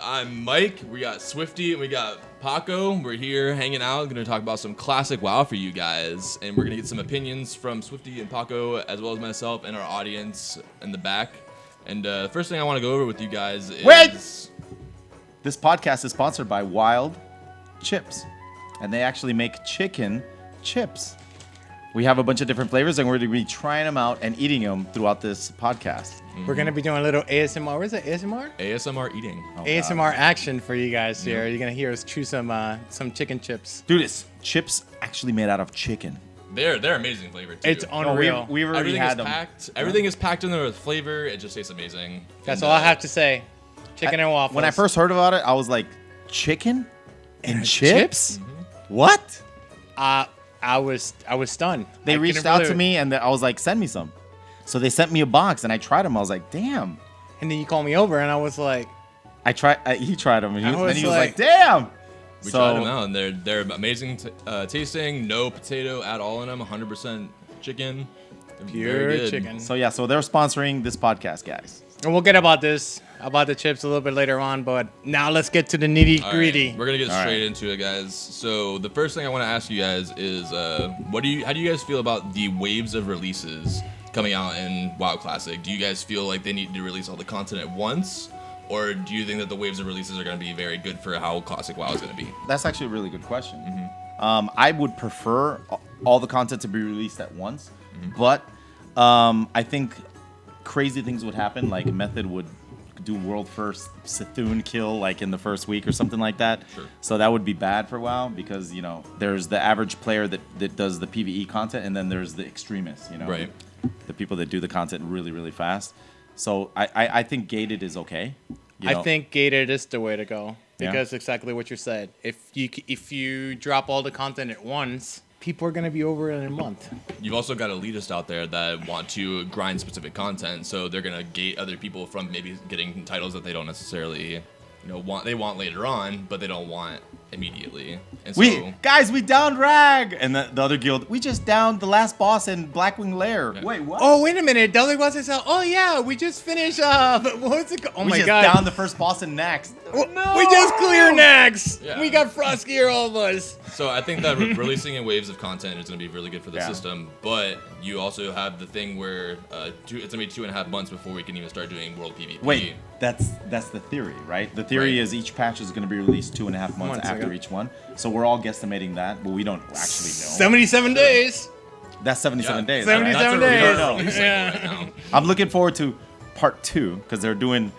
I'm Mike. We got Swifty and we got Paco. We're here hanging out. Going to talk about some classic WoW for you guys, and we're going to get some opinions from Swifty and Paco, as well as myself and our audience in the back. And the first thing I want to go over with you guys is... Wait! This podcast is sponsored by Wild Chips, and they actually make chicken chips. We have a bunch of different flavors, and we're going to be trying them out and eating them throughout this podcast. We're going to be doing a little ASMR. What is it? ASMR? ASMR eating. Oh, ASMR God. action for you guys here. You're going to hear us chew some chicken chips. Dude, it's chips actually made out of chicken. They're amazing flavor, too. It's unreal. We've already Everything had is them. packed. Everything is packed in there with flavor. It just tastes amazing. That's And, all I have to say. Chicken and waffles. When I first heard about it, I was like, chicken and chips? What? I was stunned. They reached out to me, and I was like, send me some. So they sent me a box, and I tried them. I was like, damn. And then you called me over, and I was like... He tried them, and he was like, like, damn. We tried them out, and they're amazing tasting. No potato at all in them. 100% chicken. Pure Very good. chicken. So they're sponsoring this podcast, guys. And we'll get about the chips a little bit later on, but now let's get to the nitty-gritty. We're gonna get straight into it, guys. So the first thing I want to ask you guys is, how do you guys feel about the waves of releases coming out in WoW Classic? Do you guys feel like they need to release all the content at once, or do you think that the waves of releases are gonna be very good for how Classic WoW is gonna be? That's actually a really good question. I would prefer all the content to be released at once, but I think crazy things would happen. Like Method would do world first Sithun kill like in the first week or something like that. Sure. So that would be bad for WoW because there's the average player that does the PvE content, and then there's the extremists. Right. The people that do the content really really fast. So I think gated is okay. I think gated is the way to go Yeah. because exactly what you said. If you drop all the content at once, people are going to be over in a month. You've also got elitists out there that want to grind specific content, so they're gonna gate other people from maybe getting titles that they don't necessarily, want. They want later on, but they don't want immediately. And so, we downed Rag, and the other guild. We just downed the last boss in Blackwing Lair. Yeah. Wait, what? Oh, wait a minute. Dudley was to oh yeah, we just finished, what's it called? Oh we my just god. downed the first boss in Next. No! We just cleared next. Yeah. We got Frost gear, all of us. So I think that releasing in waves of content is going to be really good for the Yeah. system, but you also have the thing where it's going to be 2.5 months before we can even start doing world PvP. Wait, that's the theory, right? The theory Right. is each patch is going to be released 2.5 months after ago. each one. So we're all guesstimating that, but we don't actually know. 77 days. That's 77 days. 77 right? days. That's a know. release Yeah. cycle right now. I'm looking forward to part 2 because they're doing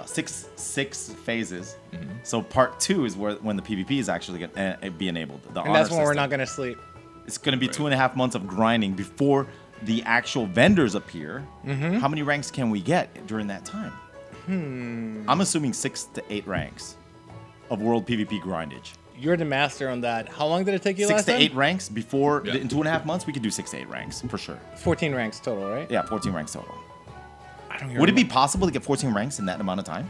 six phases. So part 2 is when the PvP is actually going to be enabled. The And that's honor when we're system. not going to sleep. It's going to be 2.5 months of grinding before the actual vendors appear. How many ranks can we get during that time? I'm assuming 6 to 8 ranks of world PvP grindage. You're the master on that. How long did it take you 6 last to time? 8 ranks before Yeah. in 2.5 months we could do 6 to 8 ranks for sure. 14 ranks total, right? Yeah, 14 ranks total. I don't Would it be possible to get 14 ranks in that amount of time?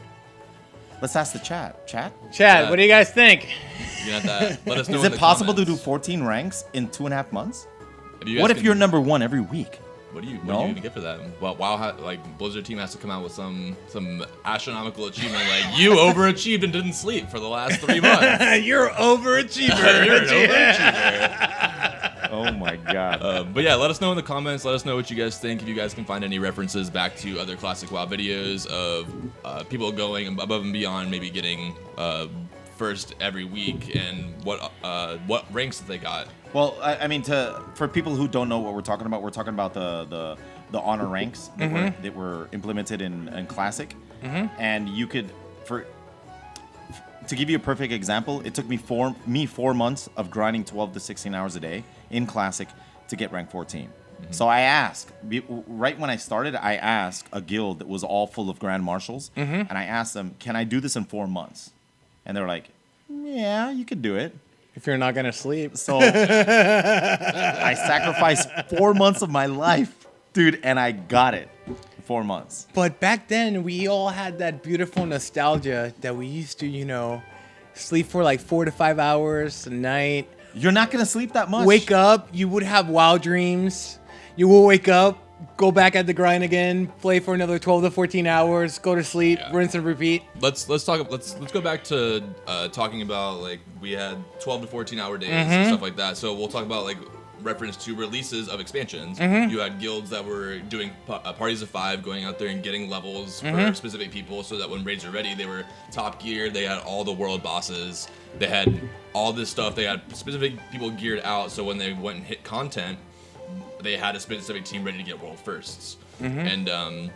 Let's ask the chat. Chat? Chad, what do you guys think? You're gonna have to let us know Is in it the possible to do comments. 14 ranks in 2.5 months? You What guys if you're number 1 every week? What do you No? gonna get for that? Well, WoW Blizzard team has to come out with some astronomical achievement like you overachieved and didn't sleep for the last 3 months. You're overachiever. You're an overachiever. Oh my god. But yeah, let us know in the comments. Let us know what you guys think. If you guys can find any references back to other classic WoW videos of people going above and beyond, maybe getting first every week, and what ranks that they got. Well, I mean, for people who don't know what we're talking about the honor ranks that were implemented in Classic, and you could to give you a perfect example, it took me 4 months of grinding 12 to 16 hours a day in Classic to get rank 14. So I asked, right when I started, I asked a guild that was all full of Grand Marshals, and I asked them, can I do this in 4 months? And they were like, yeah, you could do it. If you're not going to sleep. So I sacrificed 4 months of my life, dude, and I got it. 4 months. But back then, we all had that beautiful nostalgia that we used to, sleep for like 4 to 5 hours a night. You're not going to sleep that much. Wake up, you would have WoW dreams. You will wake up, go back at the grind again, play for another 12 to 14 hours, go to sleep, rinse and repeat. Let's go back to talking about like we had 12 to 14 hour days and stuff like that. So we'll talk about like reference to releases of expansions. You had guilds that were doing parties of 5, going out there and getting levels for specific people, so that when raids are ready, they were top gear. They had all the world bosses. They had all this stuff. They had specific people geared out, so when they went and hit content, they had a specific team ready to get world firsts. And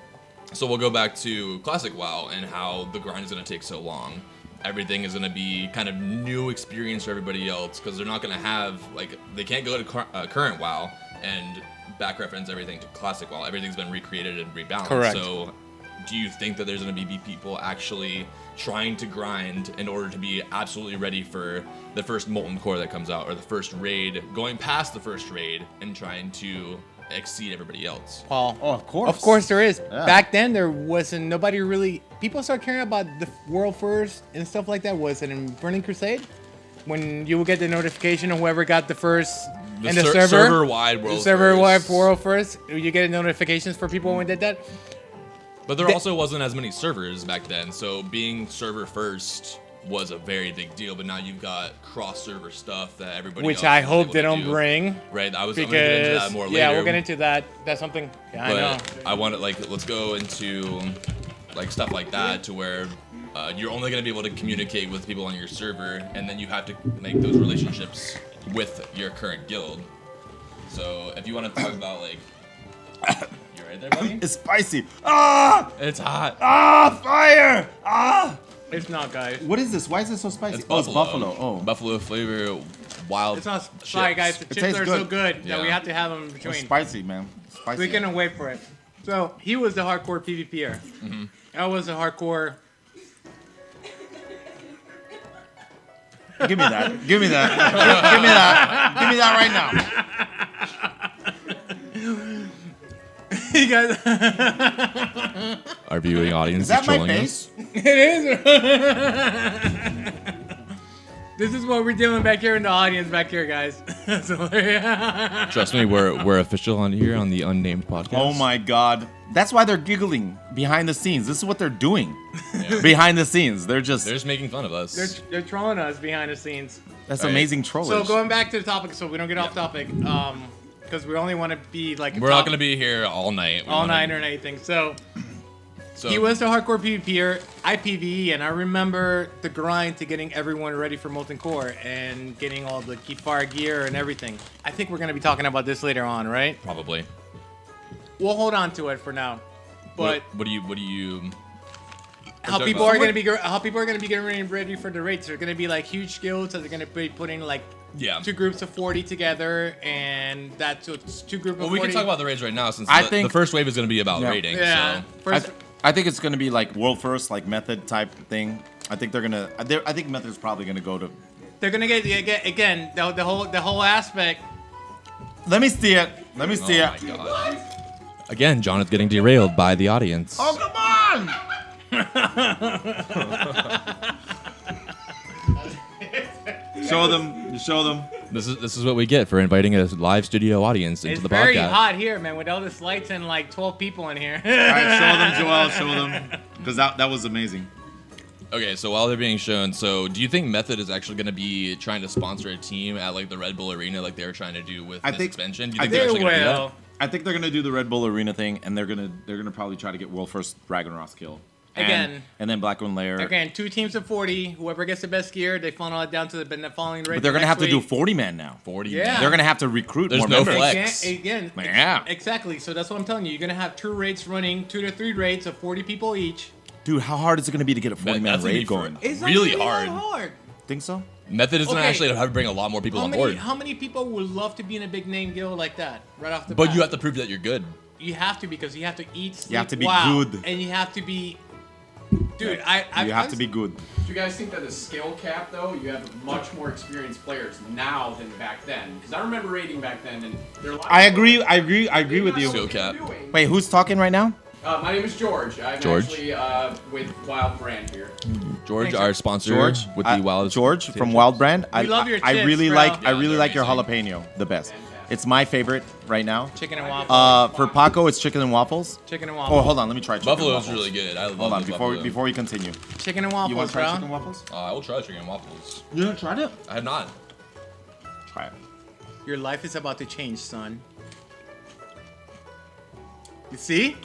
so we'll go back to Classic WoW and how the grind is going to take so long. Everything is going to be kind of new experience for everybody else, because they're not going to have, like, they can't go to current WoW and back reference everything to Classic WoW. Everything's been recreated and rebalanced. Correct. So do you think that there's going to be people actually trying to grind in order to be absolutely ready for the first Molten Core that comes out, or the first raid, going past the first raid and trying to exceed everybody else? Well, Oh, of course. Of course there is. Yeah. Back then there wasn't nobody really. People started caring about the world first and stuff like that. Was it in Burning Crusade when you would get the notification of whoever got the first in the server server-wide world server-wide first. world first? You get notifications for people when did that. But there also wasn't as many servers back then, so being server first was a very big deal. But now you've got cross-server stuff that everybody Which else I is hope able they to don't do. bring. Right, I'm gonna get into that more later. Yeah, we'll get into that. That's something. Yeah, I know. But I want to let's go into like stuff like that, to where you're only gonna be able to communicate with people on your server, and then you have to make those relationships with your current guild. So if you want to talk about like, you right there, buddy? It's spicy. Ah! It's hot. Ah! Fire! Ah! It's not, guys. What is this? Why is it so spicy? It's Oh, it's buffalo. buffalo. Oh. Buffalo flavor, wild. It's not. chips. Sorry, guys. The It chips tastes are so good. good that we Yeah. have to have them in It's between. spicy, man. Spicy. We're gonna wait for it. So he was the hardcore PvPer. I was the hardcore. Give me that. Give me that. Give me that. Give me that right now. You guys, Our viewing audience Is that my trolling face? it is. This is what we're doing back here in the audience back here, guys. So, Trust me, we're official on here on the Unnamed podcast. Oh my god. That's why they're giggling behind the scenes. This is what they're doing. Behind the scenes. They're just They're just making fun of us. they're trolling us behind the scenes. that's Right. amazing trolling. So going back to the topic, so we don't get off topic, because we only want to be like We're not gonna be here all night. We all wanna- night or anything. So So he was the hardcore PvPer, IPV, and I remember the grind to getting everyone ready for Molten Core and getting all the fire gear and everything. I think we're gonna be talking about this later on, right? probably. We'll hold on to it for now. But What do you? how talking people about- are gonna be getting ready for the raids? They're gonna be like huge guilds that they're gonna be putting like Yeah. two groups of 40 together, and that's so it's two groups Well, of we 40. can talk about the raids right now, since I the think- first wave is gonna be about Yeah. raiding. Yeah. So. I, First, I think it's gonna be like world first, like method type thing. I think they're gonna. I think method's probably gonna go to. they're gonna get again the whole aspect. Let me see it. Let me see Oh it. my god. Again, John is getting derailed by the audience. Oh come on! Show them. Show them. This is what we get for inviting a live studio audience into It's the very podcast. hot here, man, with all this lights and like 12 people in here. All right, show them, Joel. Show them. Because that was amazing. Okay, so while they're being shown, so do you think Method is actually going to be trying to sponsor a team at like the Red Bull Arena, like they were trying to do with I this think- expansion? Do you I think they're They actually going to do that? will. I think they're gonna do the Red Bull Arena thing, and they're gonna probably try to get world first Dragonross kill. Again. And then Blackwood Lair. Again, 2 teams of 40. Whoever gets the best gear, they funnel it down to the following raid. But they're gonna have to do 40 man now. 40. Yeah. They're gonna have to recruit There's more no members. flex. Again, Yeah. exactly. So that's what I'm telling you. You're gonna have 2 raids running, 2 to 3 raids of 40 people each. Dude, how hard is it gonna be to get a 40 man That's gonna be raid going? It's not really gonna be that hard. hard. Think so? Method is going to Okay. actually have to bring a lot more people on board. How many people would love to be in a big name guild like that right off the bat? But you have to prove that you're good. You have to, because you have to eat, sleep, You have to be wow, good. and you have to be. Dude, You have to be good. Do you guys think that the skill cap, though, you have much more experienced players now than back then? Because I remember raiding back then, and there are a lot I of agree. people I agree. I who agree did with not you. know what they were Skill doing. Wait, who's talking right now? My name is George. I'm George. actually with Wild Brand here. George, Thanks, our sponsor, George with the Wild George potato from chips. Wild Brand. I love your I chips, really bro. like. I Yeah, really they're like your amazing. jalapeno the best. Fantastic. It's my favorite right now. Chicken and waffles. For Paco, it's chicken and waffles. Chicken and waffles. Oh, hold on. Let me try chicken Buffalo's and waffles. really good. I love Hold on, this before buffalo. we continue. Chicken and You waffles, want to try bro. chicken and waffles? I will try chicken and waffles. You haven't tried it? I have not. Try it. Your life is about to change, son. You see?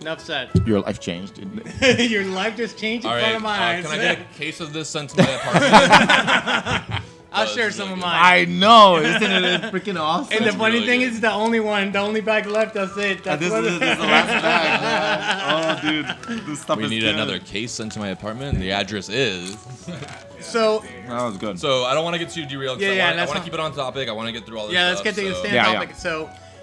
Enough said. Your life changed, didn't it? Your life just changed in All front right. of my eyes. Can I get a case of this sent to my apartment? I'll this share is some really of good. mine. I know. Isn't it freaking awesome? And the That's funny really thing good. is, it's the only one, the only bag left. That's it. That's This what is the last bag, man. Oh, dude. This stuff We is need good. another case sent to my apartment. The address is. So, That was good. So I don't want to get too derailed. 'Cause Yeah, I yeah, want that's to fine. keep it on topic. I want to get through all this. yeah, let's stuff, get to the so- stand Yeah, topic.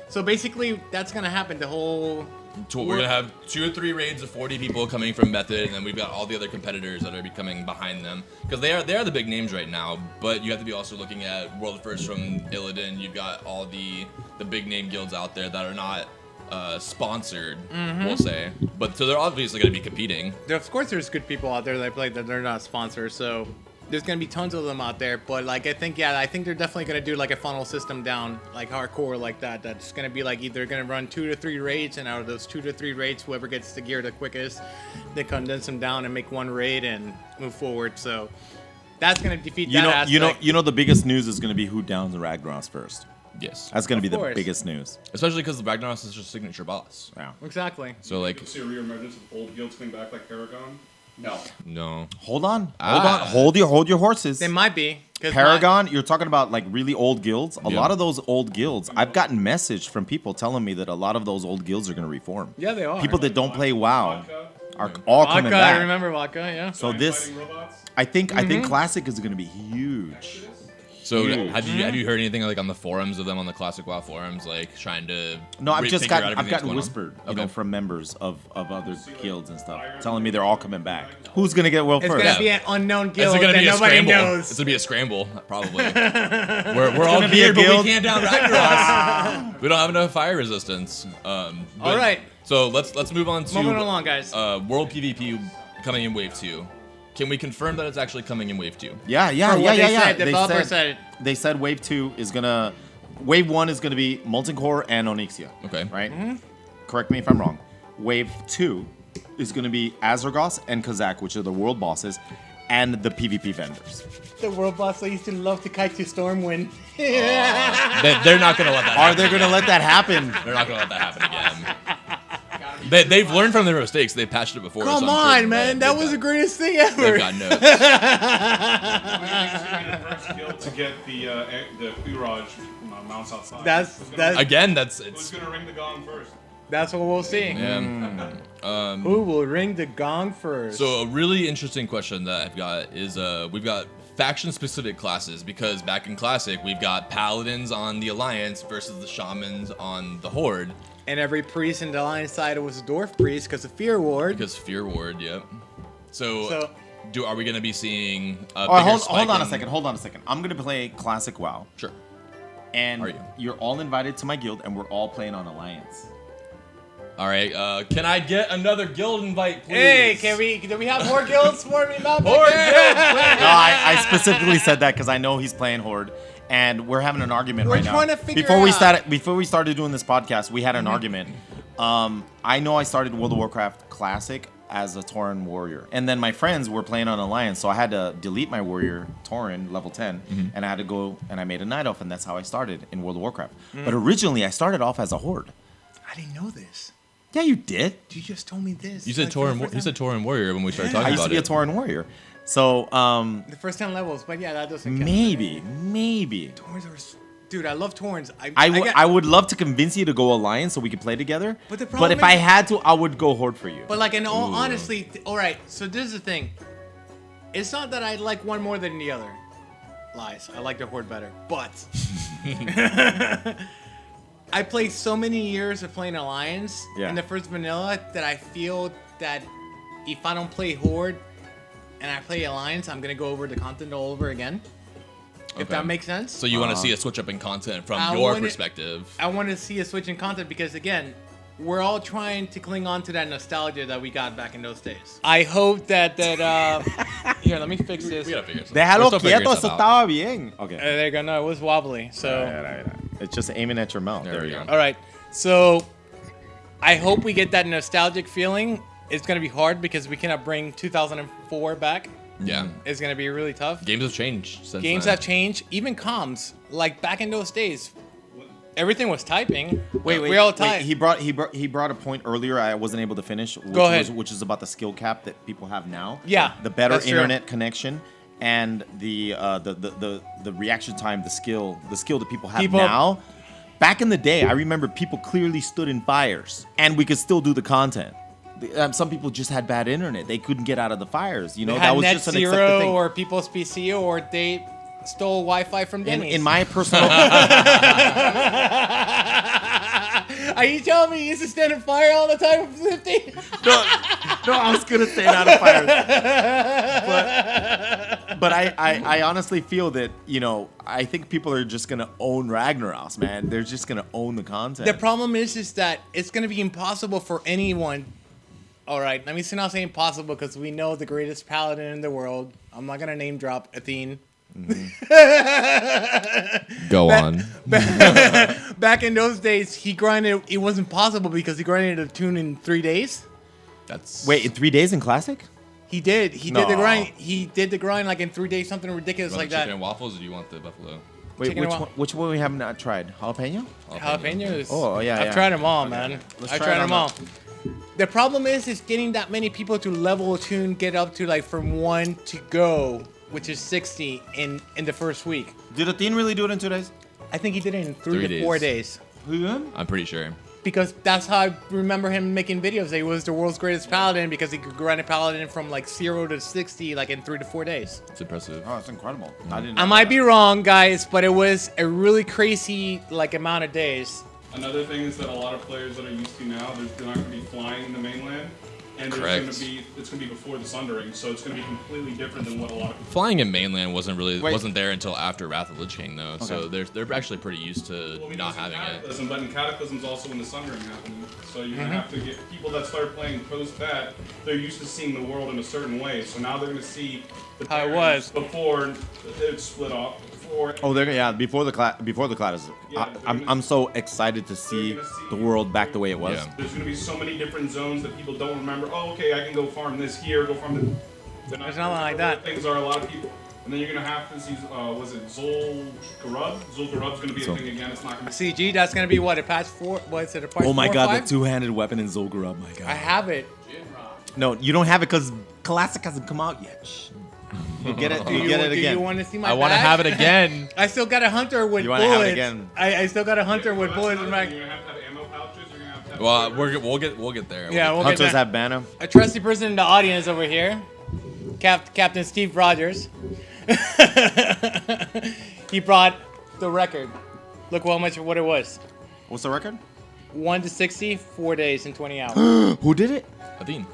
So basically, that's gonna happen. The whole. We're gonna have 2 or 3 raids of 40 people coming from Method, and then we've got all the other competitors that are coming behind them because they are the big names right now. But you have to be also looking at World First from Illidan. You've got all the big name guilds out there that are not sponsored, we'll say. But so they're obviously gonna be competing. Of course, there's good people out there that play that they're not sponsors. So there's gonna be tons of them out there. But like, I think they're definitely gonna do like a funnel system down, like hardcore, like that. That's gonna be like either gonna run 2 to 3 raids, and out of those 2 to 3 raids, whoever gets the gear the quickest, they condense them down and make one raid and move forward. So that's gonna defeat that aspect. You know, the biggest news is going to be who downs the Ragnaros first. Yes, That's going to be the course. biggest news. especially because the Ragnaros is just signature boss. Yeah. Exactly. So like, See a reemergence of old guilds coming back like Paragon? No. no. Hold on. Ah. Hold your horses. They might be. 'Cause Paragon, you're talking about like really old guilds. A Yeah. lot of those old guilds, I've gotten message from people telling me that a lot of those old guilds are going to reform. Yeah, they are. People that don't play WoW Vodka? are all coming Vodka, I back. remember Vodka, yeah. So this, Fighting robots? I think Classic is going to be huge. So Huge. have you heard anything like on the forums of them on the Classic WoW forums, like trying to? No, I've just figure out gotten everything that's going on? whispered, you Okay. know, from members of other guilds and stuff, telling me they're all coming back. Who's gonna get world It's first? gonna be an unknown It's guild gonna that be a nobody scramble. knows. It's gonna be a scramble, probably. we're all gonna be a geared, but we guild. can't down Ragnaros. We don't have enough fire resistance. But- All right. So let's move on to Moving along, guys. World PvP coming in Wave 2. Can we confirm that it's actually coming in Wave 2? Yeah. For what they said, the developer said it. They said Wave 2 is gonna, Wave 1 is gonna be Molten Core and Onyxia. Okay. Right. Correct me if I'm wrong. Wave 2 is gonna be Azergos and Kazak, which are the world bosses, and the PvP vendors. The world boss I used to love to kite to Stormwind. They're not gonna let that. Are happen. they gonna let that happen? They're not gonna let that happen again. They've learned from their mistakes. They've patched it before. so Come I'm on, certain man. That was the greatest thing ever. They've got notes. The first guild to get the Quiraj mounts outside. That's Again, Who's it's gonna ring the gong first? that's what we'll see. Who will ring the gong first? So a really interesting question that I've got is we've got faction-specific classes because back in Classic we've got paladins on the Alliance versus the shamans on the Horde And every priest in the Alliance side was a dwarf priest because of Fear Ward. because Fear Ward. Yep. So, So- are we gonna be seeing? All right, hold on a second. Hold on a second. I'm gonna play Classic WoW, Sure. and Are you? you're all invited to my guild, and we're all playing on Alliance. All right. Can I get another guild invite, please? Hey, do we have more guilds forming up? Horde again? guild, please. No, I specifically said that because I know he's playing Horde, and we're having an argument We're right now. trying to figure before we out- started doing this podcast, we had an argument. I know I started World of Warcraft Classic as a Tauren warrior, and then my friends were playing on Alliance, so I had to delete my warrior Tauren level 10, and I had to go and I made a night elf, and that's how I started in World of Warcraft. But originally, I started off as a Horde. I didn't know this. Yeah, you did. You just told me this. You said like, for the Tauren. first You said time. Tauren warrior when we started I talking used to about be a it. Tauren warrior, so The first 10 levels, but yeah, that doesn't count. maybe. Taurens are, dude, I love Taurens. I would love to convince you to go Alliance so we could play together. But the problem if I is- had to, I would go Horde for you. But like in all honesty, all right. So this is the thing. It's not that I like one more than the other. Lies. I like the Horde better, but I played so many years of playing Alliance Yeah. in the first vanilla that I feel that if I don't play Horde and I play Alliance, I'm gonna go over the content all over again. If Okay. that makes sense. So you want to see a switch up in content from I your wanna- perspective? I want to see a switch in content because again, we're all trying to cling on to that nostalgia that we got back in those days. I hope that here, let me fix this. We gotta figure something. Déjalo We're still figuring quieto, eso stuff out. estaba bien. Okay. There you go. No, it was wobbly. So It's just aiming at your mouth. There we go. All right. So I hope we get that nostalgic feeling. It's going to be hard because we cannot bring 2004 back. Yeah. It's going to be really tough. Games have changed since Games then. have changed. Even comms. Like back in those days, everything was typing. Wait, we all type. he brought a point earlier I wasn't able to finish. Go ahead. Which is about the skill cap that people have now. Yeah, the better that's true. internet connection and the reaction time, the skill that people have now. Back in the day, I remember people clearly stood in fires, and we could still do the content. Some people just had bad internet; they couldn't get out of the fires. You know, They that had was Net just an accepted Zero thing. or People's PCO, or they stole Wi-Fi from Denny's. In my personal, Are you telling me you used to stand in fire all the time with Swifty? no, I was gonna say out of fires, but I honestly feel that I think people are just gonna own Ragnaros, man. They're just gonna own the content. The problem is that it's going to be impossible for anyone. All right, let me not say impossible because we know the greatest paladin in the world. I'm not going to name drop Athene. Go on. Back in those days, he grinded. It wasn't possible because he grinded a tune in 3 days. That's Wait, in 3 days in Classic? He did. He No. did the grind. He did the grind like in 3 days, something ridiculous you want like the chicken that. and waffles, or do you want the buffalo? Wait, Chicken and which one we have not tried? Jalapeno? Jalapenos. Oh, yeah, I've yeah. tried them all, man. Let's I've try tried it on them all. The problem is getting that many people to level a tune, get up to like from 1 to go, which is 60 in the first week. Did Athene really do it in 2 days? I think he did it in 3 3 to 4 days. days. I'm pretty sure. Because that's how I remember him making videos. He was the world's greatest paladin because he could grind a paladin from like 0 to 60 like in 3 to 4 days. It's impressive. Oh, it's incredible. I didn't. I might be wrong, guys, but it was a really crazy like amount of days. Another thing is that a lot of players that are used to now, they're not going to be flying in the mainland, and Correct. it's going to be before the Sundering, so it's going to be completely different than what a lot of people. Flying in mainland wasn't Wait. there until after Wrath of the Lich King though, so they're actually pretty used to Well, we not know having it. Cataclysm, but in Cataclysm's also when the Sundering happened, so you're Mm-hmm. going to have to get people that start playing post that. They're used to seeing the world in a certain way, so now they're going to see the How it pairings was. before it split off. Oh, before the class. Yeah, I'm so excited to see gonna see- the world back the way it was. Yeah. There's going to be so many different zones that people don't remember. Oh, okay, I can go farm this here, go farm this. There's nothing like that. Things are a lot of people. And then you're going to have to see, was it Zul'Gurub? Zul'Gurub's going to be a thing again. It's not going to be. CG, that's gonna be what, a patch 4? What's it, a patch Oh my 4 or god, 5? the two-handed weapon in Zul'Gurub, my god. I have it. No, you don't have it because Classic hasn't come out yet. Shh. You get it. You get it Do you again. want to see my I want to badge? have it again. I still got a hunter with You wanna have it bullets. again? I still got a hunter with Well, bullets that's in another my. thing. You're going to have ammo pouches. You're going to have Well, we'll get there. Yeah, we'll get Hunters there. have banner. A trusty person in the audience over here, Captain Steve Rogers. He brought the record. Look what it was. What's the record? 1 to 60, 4 days and 20 hours. Who did it? Athene.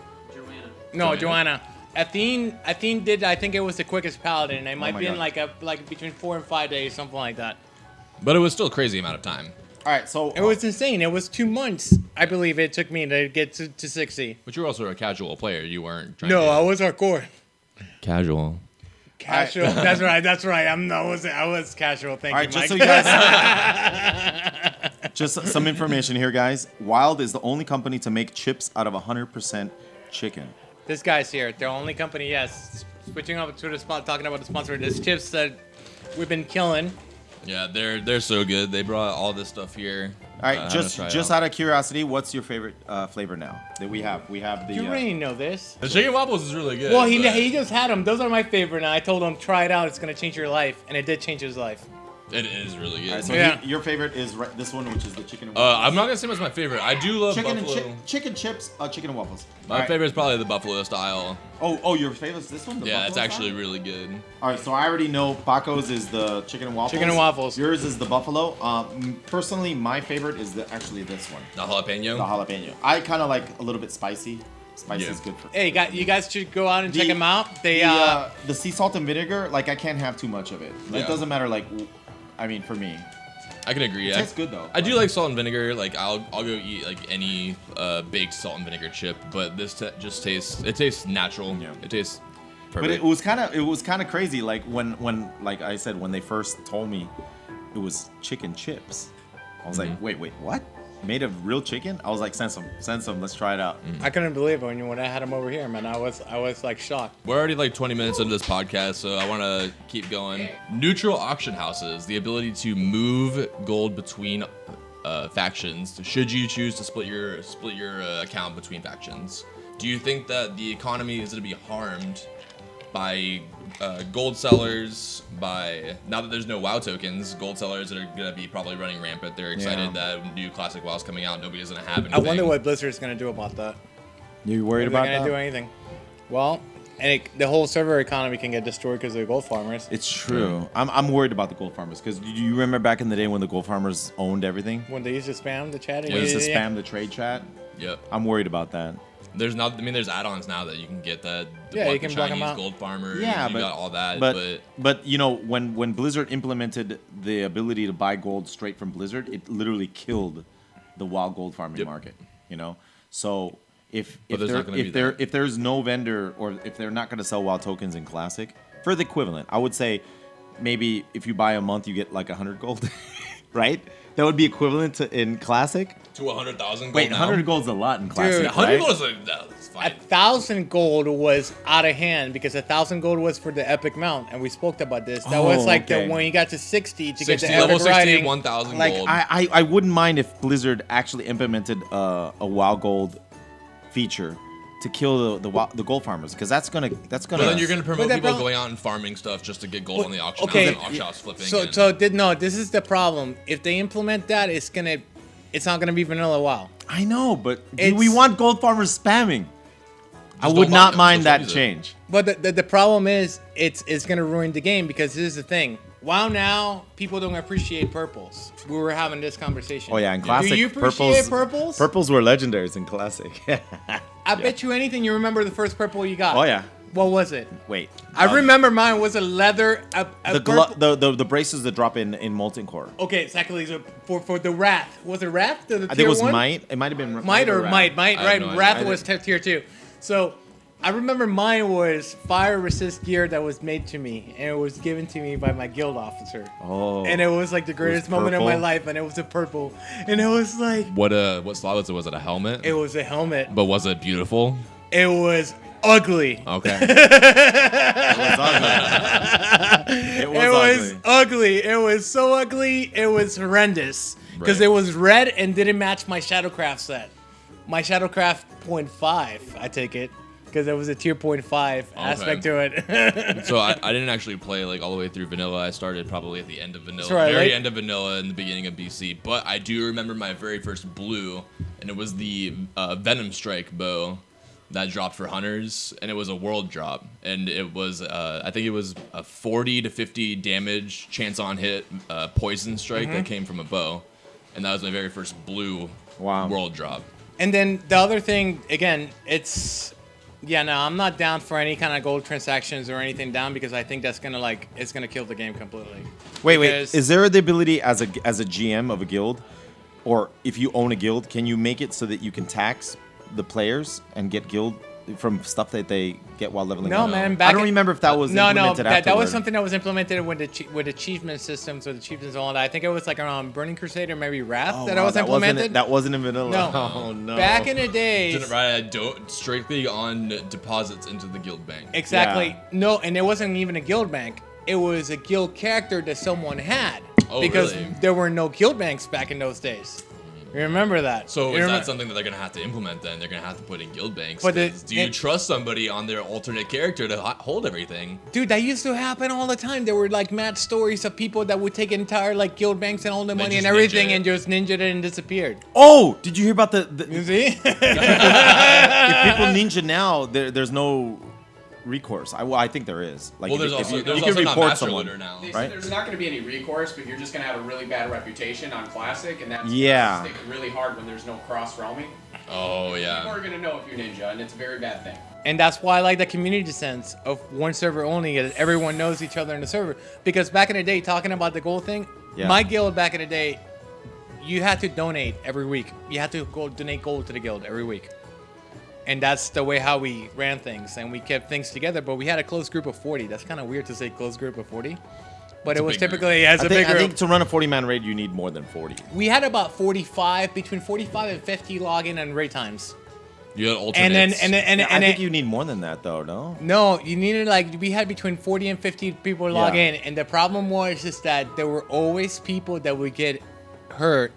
No, Joanna. Joanna. Athene did. I think it was the quickest paladin. It might my be in God. like between 4 and 5 days, something like that. But it was still a crazy amount of time. All right, so It was insane. It was 2 months, I believe it took me to get to 60. But you were also a casual player. You weren't trying No, to I was hardcore. casual. Casual. That's right. That's right. I was casual. Thank all you, right, Mike. just so you guys, just some information here, guys. Wild is the only company to make chips out of 100% chicken. This guy's here. The only company, yes. Switching over to the spot, talking about the sponsor. This chips that we've been killing. Yeah, they're so good. They brought all this stuff here. All right, I'm just gonna try it out of curiosity, what's your favorite flavor now that we have? We have the. You already know this. The chicken waffles is really good. Well, he but just had them. Those are my favorite. And I told him, try it out. It's going to change your life. And it did change his life. it is really good. All right, so Yeah. your favorite is this one, which is the chicken and I'm not gonna say it's my favorite. I do love chicken buffalo. and chicken chips, chicken and waffles. My All right. favorite is probably the buffalo style. Oh, your favorite is this one? The Yeah, buffalo it's style? actually really good. All right, so I already know Paco's is the chicken and waffles. Chicken and waffles. Yours is the buffalo. Personally, my favorite is actually this one, The jalapeno. the jalapeno. I kind of like a little bit spicy. Spicy Yeah. is good for. Hey, you guys should go out and check them out. They the sea salt and vinegar, like I can't have too much of it. Like, Yeah. it doesn't matter. Like, I mean, for me, I can agree. it tastes good though. I do like salt and vinegar. Like I'll go eat like any baked salt and vinegar chip, but this just tastes natural. Yeah. It tastes But perfect. it was kind of crazy. Like when like I said, when they first told me it was chicken chips. I was like, wait, what? Made of real chicken? I was like, send some, let's try it out. I couldn't believe it when I had him over here, man. I was like shocked. We're already like 20 minutes into this podcast, so I want to keep going. Neutral auction houses, the ability to move gold between factions. Should you choose to split your account between factions, do you think that the economy is going to be harmed by gold sellers? By now that there's no WoW tokens, gold sellers that are going to be probably running rampant. They're excited that new classic WoW's coming out. Nobody's going to have anything. I wonder what Blizzard's gonna do about that. You worried If they're about gonna that? do anything. Well, the whole server economy can get destroyed because of the gold farmers. It's true. I'm worried about the gold farmers because do you remember back in the day when the gold farmers owned everything? When they used to spam the chat. They used to spam the trade chat. Yep. I'm worried about that. There's not. I mean, there's add-ons now that you can get that. Yeah, you can block them Chinese out. gold farmers. Yeah, you but got all that. but you know when Blizzard implemented the ability to buy gold straight from Blizzard, it literally killed the WoW gold farming market. You know, so if there's no vendor or if they're not going to sell WoW tokens in Classic for the equivalent, I would say maybe if you buy a month you get like 100 gold, right? That would be equivalent to in Classic. to 100,000 gold. Wait, now. 100 gold's a lot in Classic, 100 right? gold is like, that's fine. 1,000 gold was out of hand because 1,000 gold was for the epic mount, and we spoke about this. That was like okay. when you got to 60 to 60, get the level epic 60, riding. 1,000 Like gold. I wouldn't mind if Blizzard actually implemented a WoW Gold feature to kill the gold farmers because that's gonna. But then you're gonna promote that people problem- going out and farming stuff just to get gold on the auction. okay. house and auction house flipping. This is the problem. If they implement that, it's not gonna be vanilla WoW. I know, but do It's- we want gold farmers spamming? I Just would don't not buy them, mind just that don't use it. change. But the problem is it's gonna ruin the game because this is the thing. WoW now people don't appreciate purples. We were having this conversation. Oh yeah, in Classic, Do you appreciate purples? Purples were legendaries in Classic. I bet you anything you remember the first purple you got. Oh yeah. What was it? Wait. I remember mine was a leather. The braces that drop in Molten Core. Okay, exactly. So for the Wrath, was it Wrath? The I think tier it was one? Might. It might have been Might or Wrath. Might, I have right? no idea. Wrath was tier 2. So I remember mine was fire resist gear that was made to me, and it was given to me by my guild officer. Oh. And it was like the greatest moment of my purple? life, and it was a purple, and it was like what slot was it? Was it a helmet? it was a helmet. But was it beautiful? It was ugly. Okay. It was It was ugly. ugly. It was so ugly. It was horrendous because Right. it was red and didn't match my Shadowcraft set. My Shadowcraft 0.5, I take it, because it was a tier 0.5 aspect to it. So I didn't actually play like all the way through vanilla. I started probably at the end of vanilla, That's right, very like- end of vanilla in the beginning of BC. But I do remember my very first blue, and it was the Venom Strike bow that dropped for hunters, and it was a world drop, and it was I think it was a 40 to 50 damage chance on hit poison strike that came from a bow, and that was my very first blue world drop. And then the other thing, again, I'm not down for any kind of gold transactions or anything down because I think that's gonna it's gonna kill the game completely. Wait. Because- Is there the ability as a GM of a guild, or if you own a guild, can you make it so that you can tax the players and get guild from stuff that they get while leveling No, up? man. I don't remember if that was implemented that was afterward. something that was implemented with achievement systems or the achievements and all that. I think it was like around Burning Crusade or maybe Wrath Oh, that wow, was implemented. That wasn't in vanilla. No. Oh no. Back in the days, Didn't write strictly on deposits into the guild bank. exactly. Yeah. No, and it wasn't even a guild bank. It was a guild character that someone had Oh, because really? there were no guild banks back in those days. Remember that? So You is remem- that something that they're gonna have to implement? Then they're gonna have to put in guild banks. But 'Cause do you trust somebody on their alternate character to hold everything? Dude, that used to happen all the time. There were like mad stories of people that would take entire like guild banks and all the money and just everything ninja it. and just ninja it and disappeared. Oh, did you hear about the You see? if people ninja now? There's no recourse. I think there is. Like, Well, there's if also you there's can also not report master someone. looter now. They Right? said there's not going to be any recourse, but you're just going to have a really bad reputation on Classic, and that's Yeah. stick really hard when there's no cross roaming. Oh People yeah. are going to know if you're ninja, and it's a very bad thing. And that's why I like the community sense of one server only. Is everyone knows each other in the server. Because back in the day, talking about the gold thing, Yeah. my guild back in the day, you had to donate every week. You had to go donate gold to the guild every week. And that's the way how we ran things. And we kept things together. But we had a close group of 40. That's kind of weird to say close group of 40. but it was bigger. typically as I a think, bigger. I think to run a 40-man raid, you need more than 40. We had about 45, between 45 and 50 login and raid times. You had alternates. And then I think you need more than that, though, no? no, you needed we had between 40 and 50 people log Yeah. in, and the problem was just that there were always people that would get hurt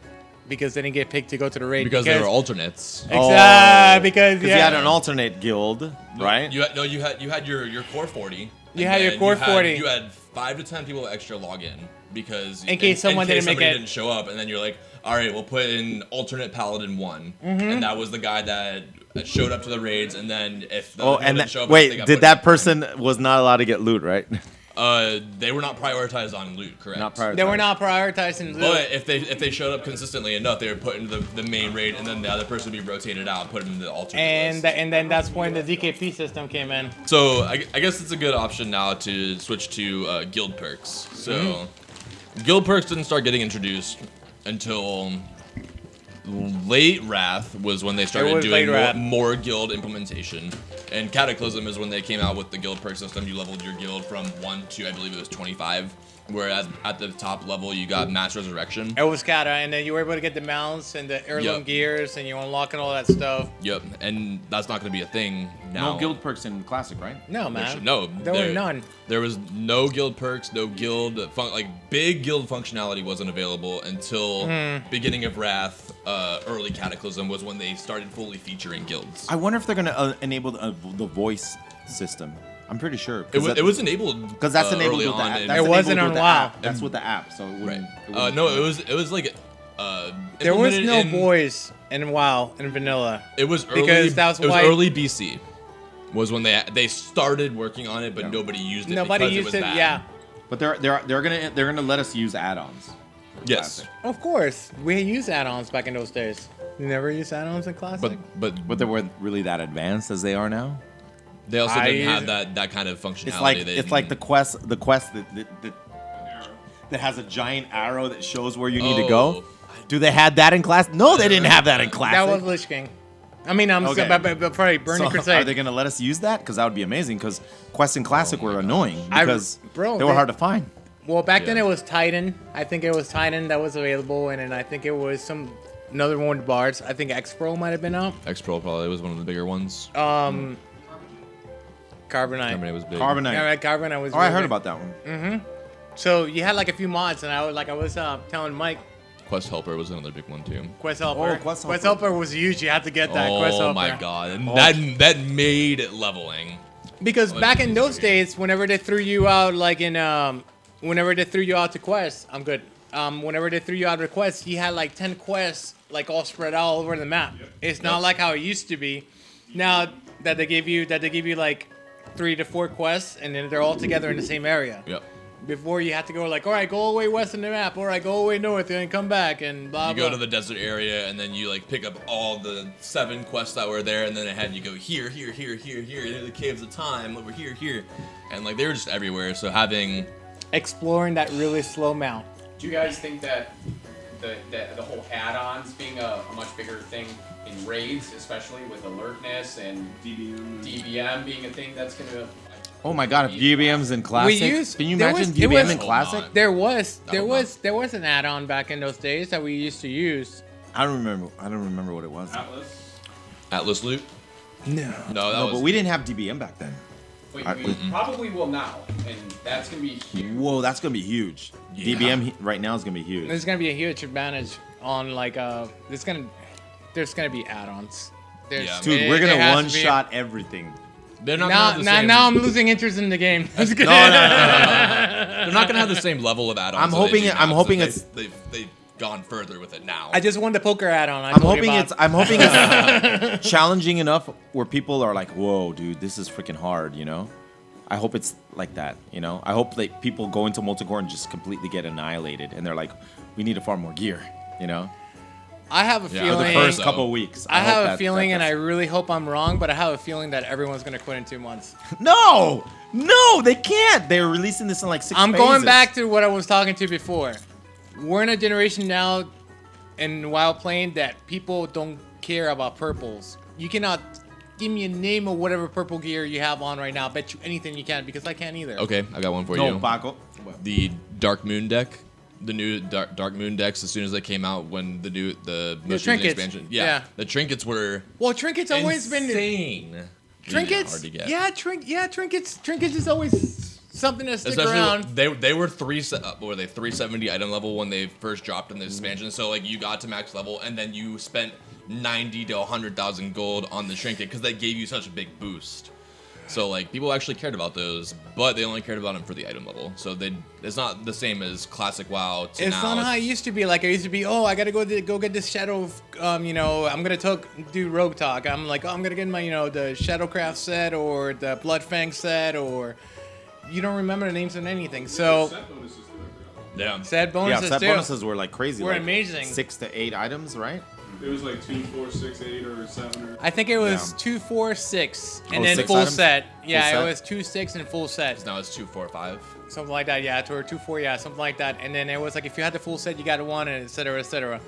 because they didn't get picked to go to the raid because they were alternates. Exactly, because you had an alternate guild, right? You had your core 40. You and had your then core 40. You had 5 to 10 people extra log in because In case someone didn't make it. didn't show up, and then you're like, all right, we'll put in alternate paladin 1, and that was the guy that showed up to the raids, and then if the and didn't show up, they wait, got did put that in. person was not allowed to get loot, right? They were not prioritized on loot, correct? Not prioritized. They were not prioritizing loot. But if they showed up consistently enough, they were put into the main raid, and then the other person would be rotated out, put into the alternate list. And then that's when the DKP system came in. So I guess it's a good option now to switch to guild perks. So guild perks didn't start getting introduced until late Wrath was when they started doing more guild implementation. And Cataclysm is when they came out with the guild perk system. You leveled your guild from 1 to, I believe it was 25. Whereas at the top level, you got Mass Resurrection. It was Kata, and then you were able to get the mounts and the heirloom Yep. gears, and you unlocking all that stuff. Yep, and that's not going to be a thing now. No guild perks in Classic, right? No, man. No, There were none. There was no guild perks, no guild big guild functionality wasn't available until beginning of Wrath. Early Cataclysm was when they started fully featuring guilds. I wonder if they're going to enable the voice system. I'm pretty sure. It was enabled because that's enabled early with the on. app. in- That's It wasn't enabled on with the WoW. app. That's with the app. So it right. wouldn't, it wouldn't No, be it was like There was implemented no in- boys in WoW in vanilla. It was early. Because that was it was why- early BC. Was when they started working on it, but nobody used it. Nobody because used was it. bad. Yeah, But they're gonna let us use add-ons. for Yes. Classic. of course. We used add-ons back in those days. You never used add-ons in Classic? But they weren't really that advanced as they are now. They also I didn't use- have that kind of functionality. It's like the quest that has a giant arrow that shows where you need to go. Do they had that in class? No, they didn't have that in Classic. that was Lich King. I mean, I'm Okay. but probably Burning So, Crusade. are they going to let us use that? Because that would be amazing. Because quests in Classic were annoying I- because bro, they were they- hard to find. Well, back then Yeah. it was Titan. I think it was Titan that was available, and then I think it was another one with Bards. I think X-Pro might have been out. X-Pro probably was one of the bigger ones. Carbonite. Carbonite was big. Carbonite. Yeah, right, Carbonite was. Oh, I really heard big. about that one. So you had like a few mods, and I was telling Mike, Quest Helper was another big one too. Quest Helper. Oh, Quest Quest Helper. Helper was huge. You had to get that Quest Helper. Oh my god, and that made it leveling. Because back in those days, whenever they threw you out, whenever they threw you out to quests, I'm good. Whenever they threw you out to quests, you had like 10 quests, like all spread out all over the map. It's not like how it used to be. Now that they give you like 3 to 4 quests, and then they're all together in the same area. Yep. Before you had to go like, all right, go all the way west in the map, all right, go all the way north, and then come back, and blah You blah. go to the desert area, and then you like pick up all the 7 quests that were there, and then it had you go here, into the caves of time, over here, and like they were just everywhere. So having exploring that really slow mount. Do you guys think that the whole add-ons being a much bigger thing in raids, especially with alertness and DBM being a thing that's gonna? Oh my god, if DBM's in Classic, can you there imagine was- it DBM was- in Classic? There was would not. an add-on back in those days that we used to use. I don't remember what it was. Atlas loot. No. No, that No, was. but we didn't have DBM back then. We probably will now, and that's gonna be huge. Whoa, that's gonna be huge. Yeah. DBM right now is gonna be huge. There's gonna be a huge advantage on there's gonna be add-ons. Yeah. Dude, we're there gonna has to be- one-shot everything. They're not Now, gonna have the same. now I'm losing interest in the game. No. They're not gonna have the same level of add-ons. I'm that they hoping do it- now, I'm hoping so it's- they've gone further with it now. I just won the poker add-on. I'm hoping it's challenging enough where people are like, "Whoa, dude, this is freaking hard," you know? I hope it's like that, you know? I hope that people go into multicore and just completely get annihilated and they're like, "We need to farm more gear," you know? I have a Yeah, For feeling. the first couple weeks. I hope have a that- feeling, and I that's- really hope I'm wrong, but I have a feeling that everyone's gonna quit in 2 months. No! They can't. They're releasing this in like 6 I'm phases. going back to what I was talking to before. We're in a generation now, in WoW playing, that people don't care about purples. You cannot give me a name of whatever purple gear you have on right now. Bet you anything you can, because I can't either. Okay, I got one for No, you. Paco. The Dark Moon deck. The new Dark Moon decks, as soon as they came out, when the most recent trinkets. expansion, Yeah. the trinkets were Well, trinkets always been insane. trinkets. Hard to get. Yeah, trinkets. Trinkets is always something to stick Especially around. they were 370 item level when they first dropped in the expansion. So like you got to max level and then you spent 90 to 100,000 gold on the trinket because they gave you such a big boost. So like people actually cared about those, but they only cared about them for the item level. So it's not the same as classic WoW. To It's now. not how it used to be. Like, I used to be, oh, I gotta go get this shadow. I'm gonna do rogue talk. I'm like, oh, I'm gonna get my, the Shadowcraft set or the Bloodfang set, or you don't remember the names of anything. So Set bonuses to it, Yeah. set bonuses set too. bonuses were like crazy. Were like amazing. 6 to 8 items, right? It was like 2, 4, 6, 8, or 7, or. I think it was Yeah. 2, 4, 6, and Oh, then 6 full items? set. Yeah, Full it set? was 2, 6, and full set. Now it's 2, 4, 5. Something like that, yeah, or 2, 4, yeah, something like that. And then it was like if you had the full set, you got one, and et cetera, et cetera.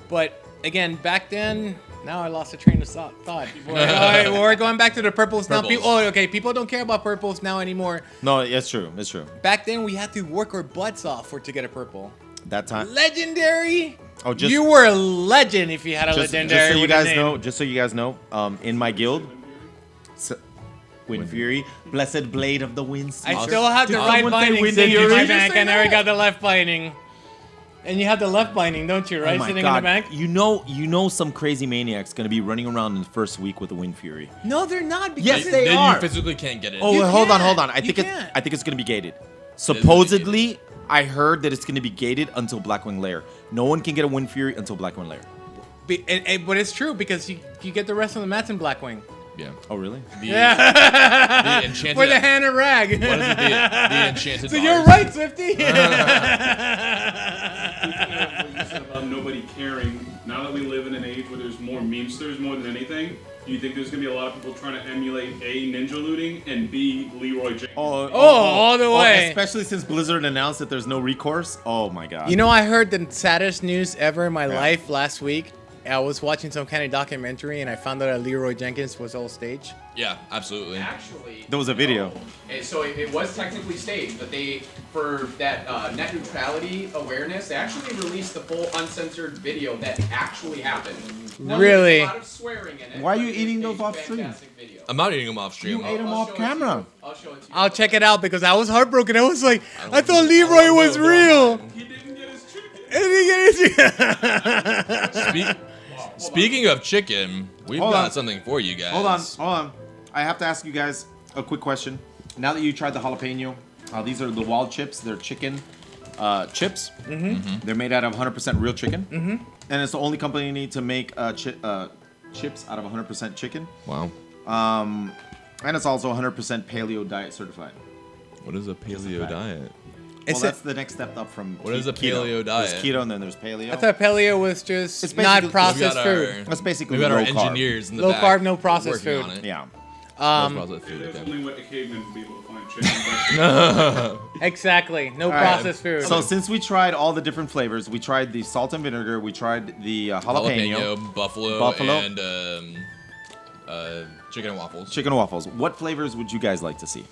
But again, back then, now I lost a train of thought. We're going back to the purples now. Purples. People don't care about purples now anymore. No, it's true. It's true. Back then, we had to work our butts off to get a purple. That time. Legendary. Oh, just You were a legend if you had a just legendary. so you with a guys name. know. Just so you guys know, in my guild, Wind Fury, blessed blade of the wind. I still have the Did right someone say binding Wind sitting in Fury? my Did you bank. say I never that? got the left binding. And you have the left binding, don't you? Right, Oh my sitting God. in the bank. You know, some crazy maniac's gonna be running around in the first week with the Wind Fury. No, they're not. Because Yes, they then are. you physically can't get it. Oh, You wait, hold can't. on. I You think can't. it's gonna be gated. gonna be Supposedly, I heard that it's gonna be gated until Blackwing Lair. No one can get a Wind Fury until Blackwing Lair. But it's true because you get the rest of the mats in Blackwing. Yeah. Oh, really? The enchanted. For the hand and rag. What is it? The enchanted. So bars. you're right, Swifty. What you said about nobody caring. Now that we live in an age where there's more memesters more than anything, do you think there's gonna be a lot of people trying to emulate A, ninja looting, and B, Leroy Jenkins? all the way. Especially since Blizzard announced that there's no recourse. Oh my God. You know, I heard the saddest news ever in my life last week. I was watching some kind of documentary and I found out that Leroy Jenkins was all stage. Yeah, absolutely. Actually, There was a video. no. And so it was technically staged, but they, for that net neutrality awareness, they actually released the full uncensored video that actually happened. Now, Really? There's a lot of swearing in it. Why are but you it's eating a those off stream? fantastic video. I'm not eating them off stream. You ate 'em I'll off show it to camera. you. I'll show it to you. I'll check it out because I was heartbroken. I was like, I thought I Leroy don't was know, real. He didn't get his chicken. And he get his- Speaking of chicken, we've Hold got on. something for you guys. Hold on. I have to ask you guys a quick question. Now that you tried the jalapeno, these are the wild chips. They're chicken chips. Mm-hmm. They're made out of 100% real chicken. Mm-hmm. And it's the only company to make chips out of 100% chicken. Wow. And it's also 100% paleo diet certified. What is a paleo diet? Well, that's the next step up from What is a keto. paleo There's diet? keto and then there's paleo. I thought paleo was just It's not basically- processed We've got food. That's basically We've got our low carb. engineers in the Low back carb, no processed working food. on it. Yeah. No processed food, That's okay. only what the cavemen would be able to find chicken. Exactly. No right. processed food. So since we tried all the different flavors, we tried the salt and vinegar, we tried the jalapeno, buffalo, Buffalo. and chicken and waffles. chicken and waffles. What flavors would you guys like to see?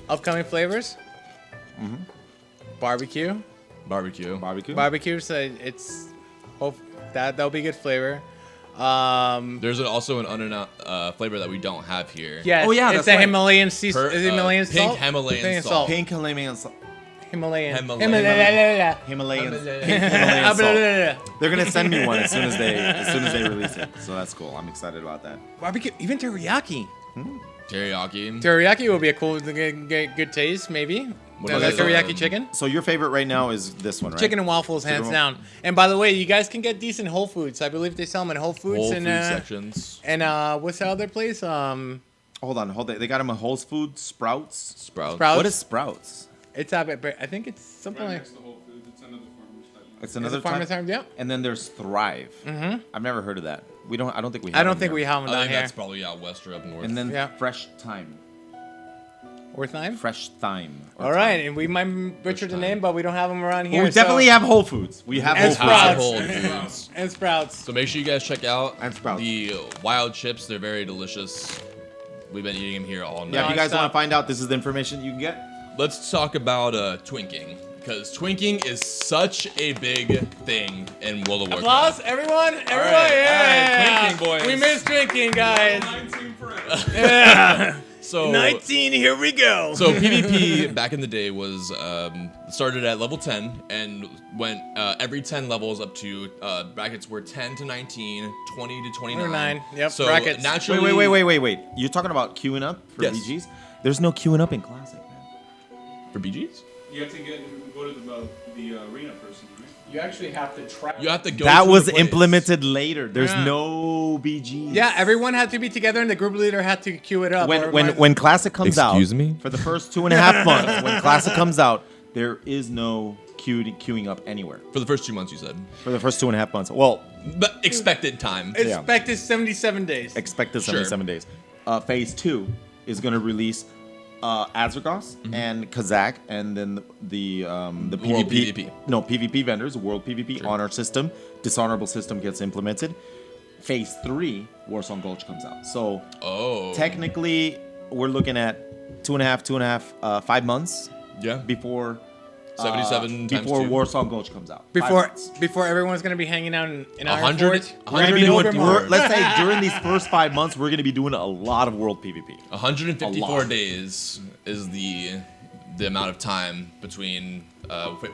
Upcoming flavors? Barbecue. Barbecue. Barbecue. Barbecue, so it's that'll be good flavor. There's also an unannounced flavor that we don't have here. Yes, Oh, yeah, it's that's a right. Himalayan sea. Per- Is it Himalayan pink salt? Himalayan salt. Pink Himalayan salt. Himalayan. Himalayan. Himalayans. Pink Ah, Himalayan blah, salt. blah, blah, blah. They're gonna send me one as soon as they release it. So that's cool. I'm excited about that. Barbecue, even teriyaki. Teriyaki. Teriyaki will be a cool, good taste, maybe. What Like is teriyaki it? chicken. So your favorite right now is this one, right? Chicken and waffles, Chicken hands and down. And by the way, you guys can get decent Whole Foods. I believe they sell them in Whole Foods Whole and food sections. and what's the other place? Hold on. They got them at Whole Foods, Sprouts. Sprouts. Sprouts. What is Sprouts? It's up at, I think it's something Right like. next to Whole Foods, it's another farmer's type. It's Is another it Farmer's type. Market? Yeah. And then there's Thrive. Mm-hmm. I've never heard of that. I don't think we have I don't them think here. we have them I down think here. that's probably out west or up north. And then Yeah. Fresh Thyme. Worth nine. Fresh Thyme. or All right, thyme. and we might butcher the time. name, but we don't have them around Well, here. we definitely have Whole Foods. We have Whole And Foods. Sprouts. Whole Foods. and Sprouts. So make sure you guys check out And Sprouts. the wild chips. They're very delicious. We've been eating them here all night. Yeah, if you guys Non-stop. want to find out, this is the information you can get. let's talk about twinking. Because twinking is such a big thing in World of Warcraft. Applause, everyone! Everyone, right, twinking, boys. We missed drinking, guys. 19 forever. Yeah. So 19, here we go. So PvP back in the day was started at level 10 and went every 10 levels up to brackets were 10 to 19, 20 to 29. 29, yep, So brackets. naturally, Wait. You're talking about queuing up for Yes. BGs? There's no queuing up in Classic, man. for BGs. You have to go to the arena person, right? You actually have to travel. You have to go. That to was the place. implemented later. There's Yeah. no BGs. Yeah, everyone had to be together, and the group leader had to queue it up. or When Classic comes out, Excuse me? for the first 2.5 months, when Classic comes out, there is no queuing up anywhere For the first 2 months, you said. for the first 2.5 months. Well, But expected time. expected 77 days. expected Sure. 77 days. Phase 2 is going to release Azergos and Kazakh, and then the World PvP. PvP. No, PvP vendors, World PvP, Sure. Honor system, Dishonorable system gets implemented. Phase 3, Warsong Gulch comes out. So Oh. technically, we're looking at 5 months Yeah. before 77 times before 2. Warsong Gulch comes out. 5 months. Before everyone's gonna be hanging out in Iron 100 Forge. We're gonna be doing. Overmore. Let's say during these first 5 months, we're gonna be doing a lot of World PvP. 154 A lot. days is the amount of time between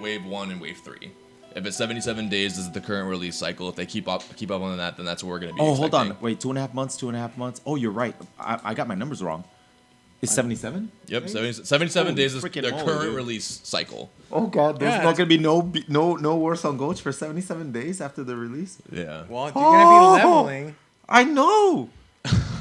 wave 1 and wave 3. If it's 77 days, this is the current release cycle. If they keep up on that, then that's what we're gonna be. Oh, hold expecting. on. Wait, 2.5 months, 2.5 months. Oh, you're right. I got my numbers wrong. It's 77? Yep, 77 Holy days is freaking the moly, current dude. release cycle. Oh, God. There's Yeah, not going to be no Warsong Gulch for 77 days after the release? Yeah. Well, if you're gonna be leveling. I know.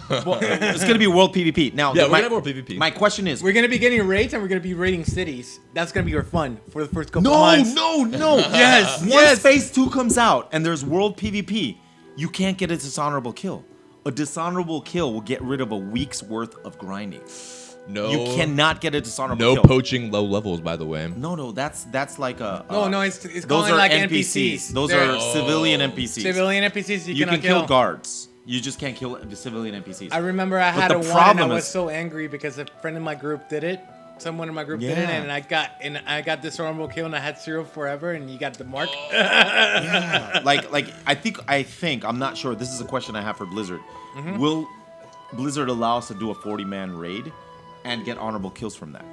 Well, it's going to be World PvP. Now, Yeah, we're my, gonna have more PvP. My question is... We're gonna be getting raids, and we're gonna be raiding cities. That's gonna be your fun for the first couple No, months. no. Yes, Once yes. Phase 2 comes out and there's World PvP, you can't get a dishonorable kill. A dishonorable kill will get rid of a week's worth of grinding. No. You cannot get a dishonorable No kill. poaching low levels, by the way. No, that's like a... No, it's those calling are like NPCs. Those They're are civilian NPCs. civilian NPCs. You You cannot can kill guards. You just can't kill the civilian NPCs. I remember I But had the a one, and I problem was is- so angry because a friend in my group did it. Someone in my group did it, Yeah. and I got dishonorable kill, and I had zero forever, and you got the mark. Yeah. like I think I'm not sure. This is a question I have for Blizzard. Mm-hmm. Will Blizzard allow us to do a 40-man raid and get honorable kills from that?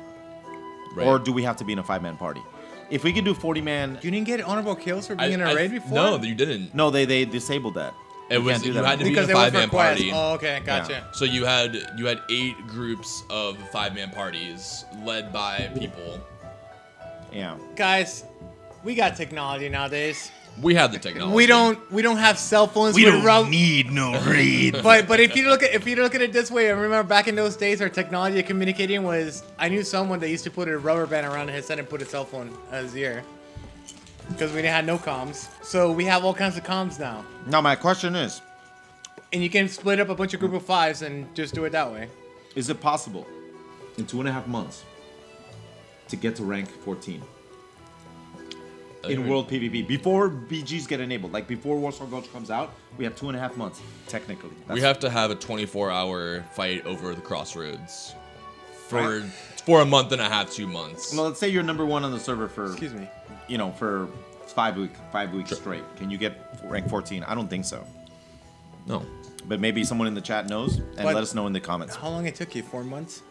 Right. Or do we have to be in a 5-man party? If we could do 40-man... You didn't get honorable kills for being in a raid before? No, you didn't. No, they disabled that. It You was can't do you that had to be anymore. because in a they were for 5-man quests. party. Oh, okay, gotcha. Yeah. So you had 8 groups of 5-man parties led by people. Yeah. Guys, we got technology nowadays. We have the technology. We don't have cell phones. with need no raid. But if you look at it this way, I remember back in those days, our technology of communicating was. I knew someone that used to put a rubber band around his head and put a cell phone on his ear because we had no comms. So we have all kinds of comms now, Now, my question is and you can split up a bunch of group of 5s and just do it that way. it possible in 2.5 months to get to rank 14? In World PvP, before BGs get enabled, like before Warsong Gulch comes out, we have 2.5 months, technically. We have to have a 24-hour fight over the crossroads for Right. for a month and a half, 2 months. Well, let's say you're number 1 on the server for, Excuse me. for 5 weeks straight. Can you get rank 14? I don't think so. No. But maybe someone in the chat knows, and But- let us know in the comments. How long it took you? 4 months?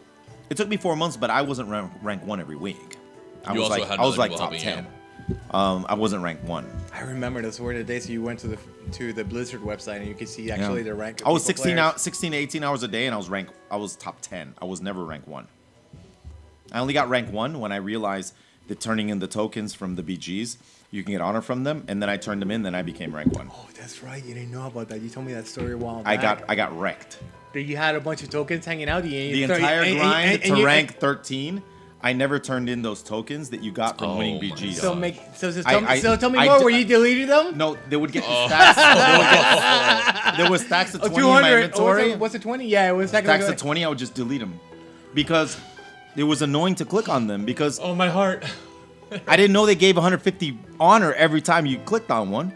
It took me 4 months, but I wasn't rank 1 every week. I You was also like, had I was other like people top helping 10. I wasn't ranked 1. I remember those were the days you went to the Blizzard website and you could see actually the rank. Of I was people 16 players. 16 to 18 hours a day, and I was top 10. I was never rank 1. I only got rank 1 when I realized that turning in the tokens from the BGs, you can get honor from them, and then I turned them in, then I became rank 1. Oh, that's right. You didn't know about that. You told me that story a while I back. got wrecked. That you had a bunch of tokens hanging out. The entire grind to rank 13, I never turned in those tokens that you got from winning Oh my BGs. So tell me more. Were you deleting them? No, they would get the stacks. There was stacks of 20 in my 200. inventory. What's it 20? Yeah, it was like Stacks of 20, I would just delete them because it was annoying to click on them because Oh, my heart. I didn't know they gave 150 honor every time you clicked on one.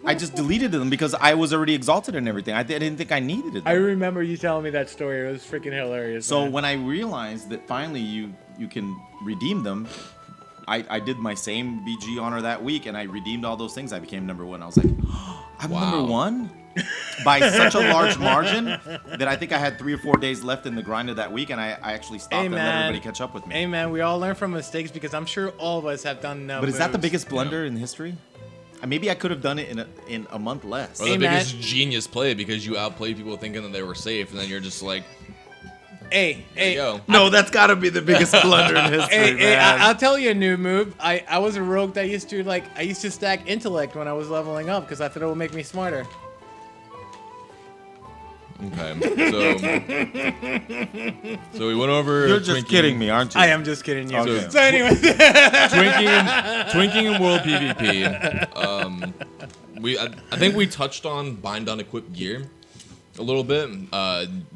I just deleted them because I was already exalted and everything. I didn't think I needed it. I remember you telling me that story. It was freaking hilarious. So man. when I realized that finally can redeem them. I did my same BG honor that week, and I redeemed all those things. I became number 1. I was like, I'm number 1 by such a large margin that I think I had 3 or 4 days left in the grind of that week, and I actually stopped and let everybody catch up with me. Hey man, we all learn from mistakes because I'm sure all of us have done. But is that the biggest blunder in history? Maybe I could have done it in a month less. Or the biggest genius play because you outplayed people thinking that they were safe, and then you're just like, hey, go. No, that's got to be the biggest blunder in history, man. I'll tell you a new move. I was a rogue that used to stack intellect when I was leveling up because I thought it would make me smarter. Okay, so we went over. You're just kidding me, aren't you? I am just kidding you. Okay. So anyway, Twinking and world PvP. I think we touched on bind on equipped gear a little bit.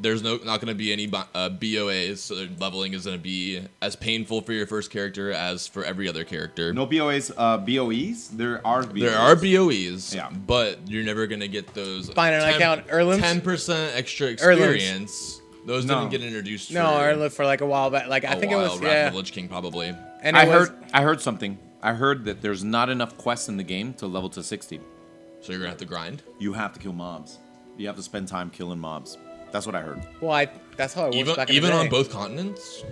There's not going to be any BOAs, so leveling is going to be as painful for your first character as for every other character. No BOAs, BOEs? There are BOEs. There are BOEs, yeah, but you're never going to get those. Find an account, Erlims? 10% extra experience. Those didn't get introduced. No, Erlims for like a while back. Like I think it was Wrath of the Lich King probably. And I heard something. I heard that there's not enough quests in the game to level to 60. So you're going to have to grind? You have to kill mobs. You have to spend time killing mobs. That's what I heard. Well, that's how it works back in the Even day. on both continents?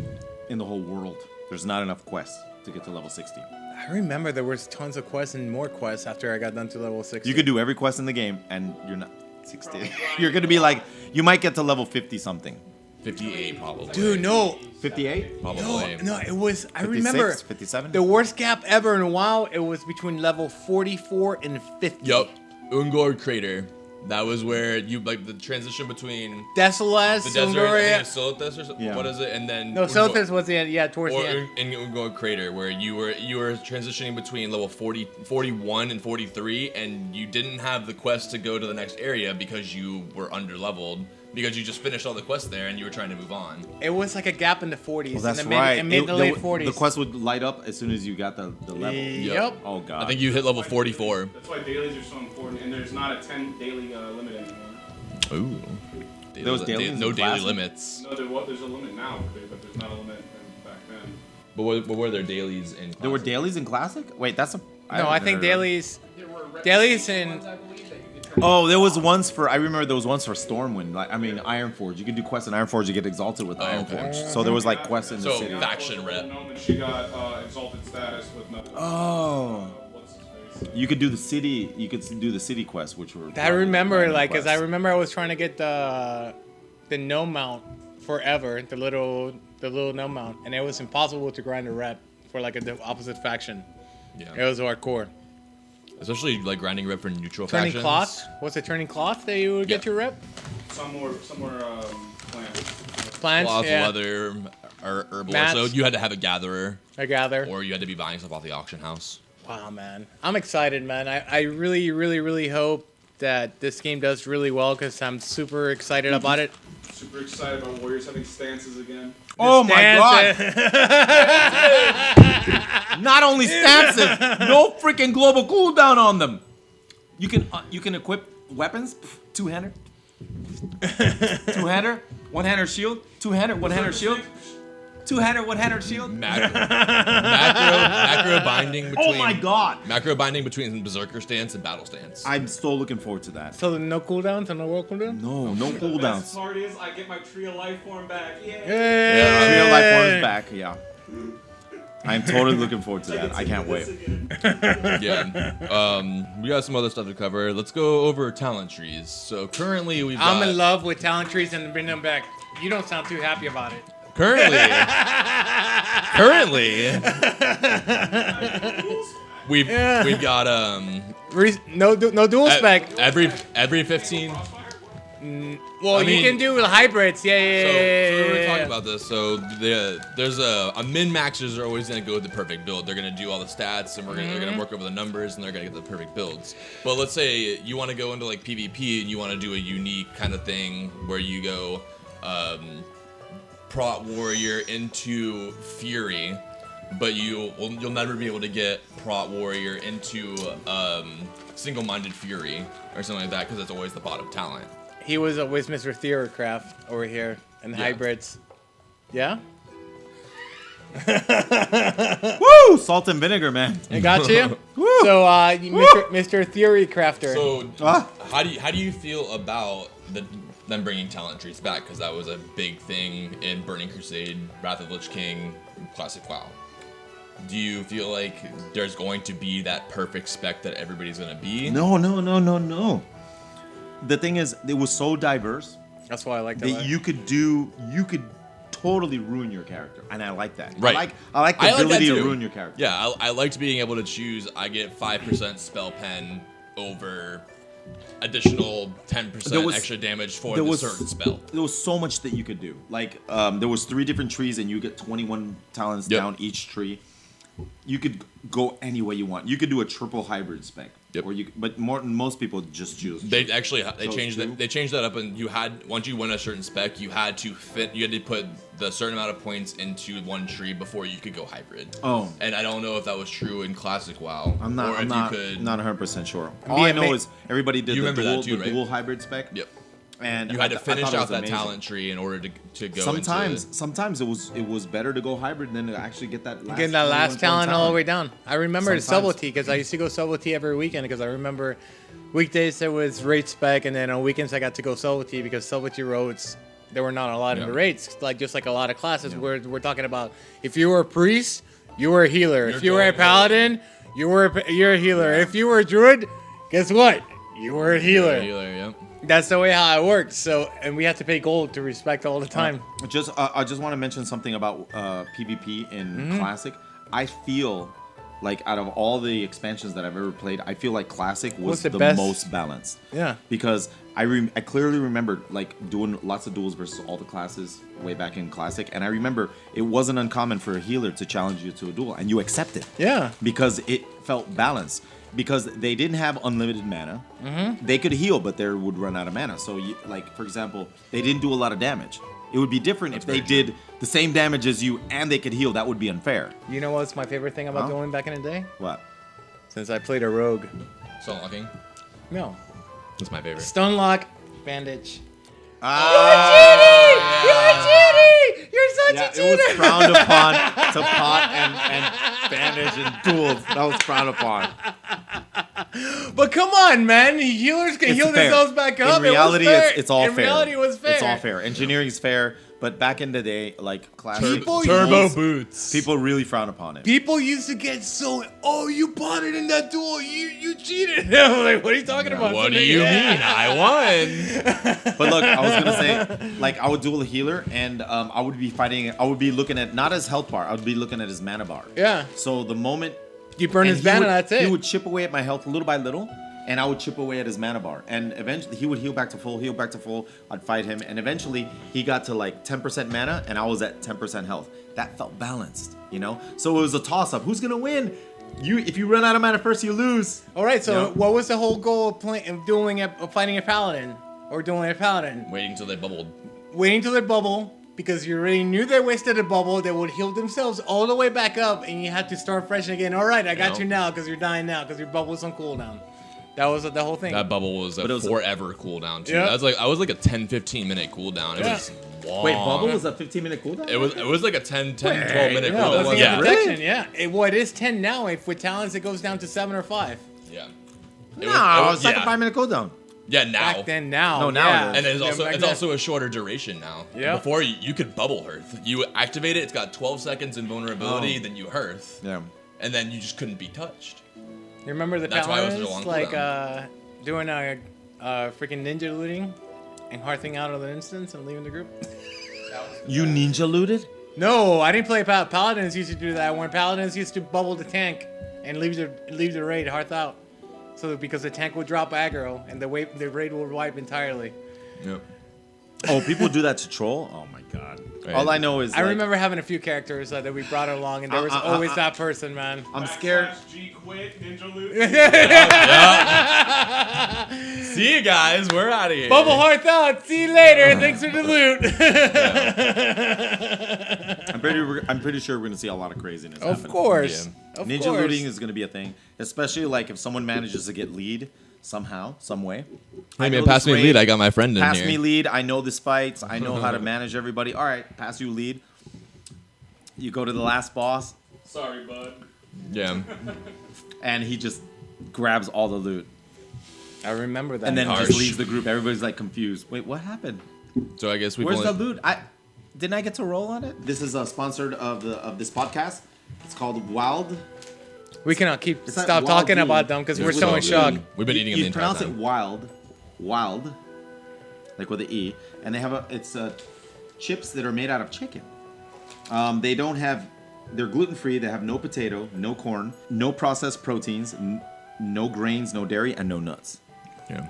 In the whole world, there's not enough quests to get to level 60. I remember there was tons of quests and more quests after I got done to level 60. You could do every quest in the game, and you're not 60. You're going to be like, you might get to level 50 something. 58 probably. Dude, no. 58? Probably. No, it was, 56, I remember. 57? The worst gap ever in WoW, it was between level 44 and 50. Yup. Ungor Crater. That was where you like the transition between Desolus, the desert, I think it's Silithus or something. Yeah. What is it? And then No, Silithus was the end. Yeah, towards or the end. in Ungor Crater, where you were transitioning between level 41 and 43, and you didn't have the quest to go to the next area because you were underleveled. Because you just finished all the quests there and you were trying to move on. It was like a gap in the 40s. Well, that's and right. mid to late 40s. The quest would light up as soon as you got the level. Yep. Oh, God. I think you hit level 44. That's why dailies are so important, and there's not a 10 daily limit anymore. Ooh. There was dailies no in daily Classic? limits. No, there's a limit now, but there's not a limit back then. But what were there dailies in Classic? There were dailies in Classic? Wait, that's a... No, I think dailies. Dailies and. Oh, there was ones for... I remember there was ones for Stormwind. Like, I mean, Ironforge. You could do quests in Ironforge. You get exalted with Ironforge. So there was, like, quests in the So, city. faction rep. No, but she got exalted status with nothing. Oh. What's his face? You could do the city... You could do the city quests, which were... I remember, random like, because I quests. remember I was trying to get the no mount forever, the little no mount, and it was impossible to grind a rep for like the opposite faction. Yeah. It was hardcore. Especially like grinding rep for neutral Turning factions. cloth? What's it? Turning cloth that you would get your rep? Some were planned. Plants, Cloth, yeah. leather, or herbal. Mats. So you had to have a gatherer, I gather. or you had to be buying stuff off the auction house. Wow, man. I'm excited, man. I really, really, really hope that this game does really well because I'm super excited about it. Super excited about Warriors having stances again. Oh, my God. Not only stances, no freaking global cooldown on them. You can equip weapons, two-hander, two-hander, one-hander shield, two-hander, one-hander shield, two-hander, one-hander shield. Macro binding between. Oh my God! Macro binding between berserker stance and battle stance. I'm so looking forward to that. So no cooldowns and no world cooldown? No The best cooldowns. part is I get my Tree of Life form back. Yay! Hey. Real life form is back. Yeah. I'm totally looking forward to that. I can't wait. Yeah. We got some other stuff to cover. Let's go over talent trees. So currently we've got. I'm in love with talent trees and bring them back. You don't sound too happy about it. Currently, we've got No dual spec. every 15. Well, I you mean- can do hybrids. Yeah. So we were talking about this. So there's a min maxers are always gonna go with the perfect build. They're gonna do all the stats and they're gonna work over the numbers and they're gonna get the perfect builds. But let's say you want to go into like PvP and you want to do a unique kind of thing where you go prot warrior into fury, but you'll never be able to get prot warrior into single-minded fury or something like that because it's always the bottom talent. He was always Mr. Theorcraft over here and hybrids. Yeah? Woo! Salt and vinegar, man. I got you. So, Mr. Theory Crafter. So, Ah. how do you feel about them bringing talent trees back? Because that was a big thing in Burning Crusade, Wrath of Lich King, Classic WoW. Do you feel like there's going to be that perfect spec that everybody's going to be? No. The thing is, it was so diverse That's why I like that that. you could totally ruin your character, and I like that. Right. I like the I like ability that to too. ruin your character. Yeah, I liked being able to choose. I get 5% spell pen over additional 10% There was- extra damage for there the was- certain spell. There was so much that you could do. Like there was 3 different trees, and you get 21 talents Yep. down each tree. You could go any way you want. You could do a triple hybrid spec. Yep. Or most people just choose. They actually So changed true. that. They changed that up, and you had once you win a certain spec, you had to put the certain amount of points into one tree before you could go hybrid. Oh. And I don't know if that was true in Classic WoW. I'm not. Or I'm if not. you could. Not 100% sure. Be All I know ama- is everybody did You the remember dual, that too, the right? dual hybrid spec. Yep. And You had to I finish thought it out was that amazing. talent tree in order to go. Sometimes it was better to go hybrid than to actually get that last Getting that 21 last point talent all the way down. I remember Sometimes. Subtlety because I used to go Subtlety every weekend because I remember weekdays there was raid spec and then on weekends I got to go Subtlety because Subtlety roads there were not a lot in Yeah. the raids just like a lot of classes we're talking about. If you were a priest, you were a healer. You're If you were a going paladin, you're a healer. If you were a druid, guess what? You were a healer. Healer, yep. That's the way how it worked. So and we have to pay gold to respect all the time. I just want to mention something about PvP in Mm-hmm. Classic. I feel like out of all the expansions that I've ever played, I feel like Classic was What's the the best? most balanced. Yeah. Because I clearly remember like doing lots of duels versus all the classes way back in Classic, and I remember it wasn't uncommon for a healer to challenge you to a duel, and you accept it. Yeah. Because it felt balanced. Because they didn't have unlimited mana. Mm-hmm. They could heal, but they would run out of mana. So, like for example, they didn't do a lot of damage. It would be different if they did the same damage as you and they could heal. That would be unfair. You know what's my favorite thing about Huh? dueling back in the day? What? Since I played a rogue. Stun locking. No. That's my favorite. Stun lock, bandage. You're such Yeah, it was frowned upon to pot and bandage and duels. That was frowned upon. But come on, man. Healers can It's heal fair. themselves back up. In reality, it was fair. it's all in fair. In reality, it was fair. It's all fair. Engineering is fair, but back in the day, like Classic, People Turbo use- boots. people really frown upon it. People used to get so, oh, you potted in that duel. You cheated. I'm like, what are you talking about? What do you mean? I won. But look, I was gonna say, like, I would duel a healer, and I would be looking at not his health bar, I would be looking at his mana bar. Yeah. So the moment You burn and his he mana, would- that's it. He would chip away at my health little by little, and I would chip away at his mana bar. And eventually, he would heal back to full. I'd fight him, and eventually, he got to like 10% mana, and I was at 10% health. That felt balanced, you know. So it was a toss-up. Who's gonna win? If you run out of mana first, you lose. All right, so Yeah. what was the whole goal of fighting a paladin? Or dueling a paladin? Waiting until they bubbled. Waiting till they bubble, because you already knew they wasted a bubble, they would heal themselves all the way back up, and you had to start fresh again. All right, I got Yep. you now, because you're dying now, because your bubble's on cooldown. That was the whole thing. That bubble was a But it was- forever cooldown too. Yeah. I was like a 10-15 minute cooldown. It Yeah. was long. Wait, bubble was a 15-minute cooldown? It was like a 12 minute No, cooldown. it wasn't Yeah. protection, yeah. It is 10 now. If with talents, it goes down to 7 or 5. Yeah. No, it's like yeah. a 5-minute cooldown. Yeah, now. Back then, now. No, now yeah. it is. And Yeah, back it's then. also a shorter duration now. Yeah. Before you could bubble hearth. You activate it, it's got 12 seconds in vulnerability, Oh. then you hearth. Yeah. And then you just couldn't be touched. You remember the That's why it was such a paladins, long like cooldown. doing a freaking ninja looting and hearthing out of the instance and leaving the group? You ninja looted? No, I didn't play paladins. Used to do that when paladins used to bubble the tank and leave the raid hearth out. So because the tank would drop aggro and the raid would wipe entirely. Yep. Oh, people do that to troll? Oh my god. Right. All I know is I like, remember having a few characters that we brought along, and there was always that person, man. I'm scared. G quit ninja loot. See you guys, we're out of here. Bubble hearth out. See you later. Thanks for the loot. I'm pretty sure we're gonna see a lot of craziness. Of happen. course. Yeah. Of Ninja course. looting is gonna be a thing, especially like if someone manages to get lead somehow, some way. Hey I man, know pass this me a raid. lead. I got my friend in Pass here. me lead. I know this fight. I know how to manage everybody. All right, pass you lead. You go to the last boss, Sorry, bud. Yeah. and he just grabs all the loot, I remember that. and then Harsh. just leaves the group. Everybody's like confused. Wait, what happened? So I guess we've Where's only... the loot? Didn't I get to roll on it? This is sponsored of this podcast. It's called Wild. we cannot keep It's not stop wild talking bee. about them because we're It's so in wild shock. bee. We've been eating them the You entire pronounce it time. wild, like with the E, and they have it's chips that are made out of chicken. They don't have, they're gluten free. They have no potato, no corn, no processed proteins, no grains, no dairy, and no nuts. Yeah.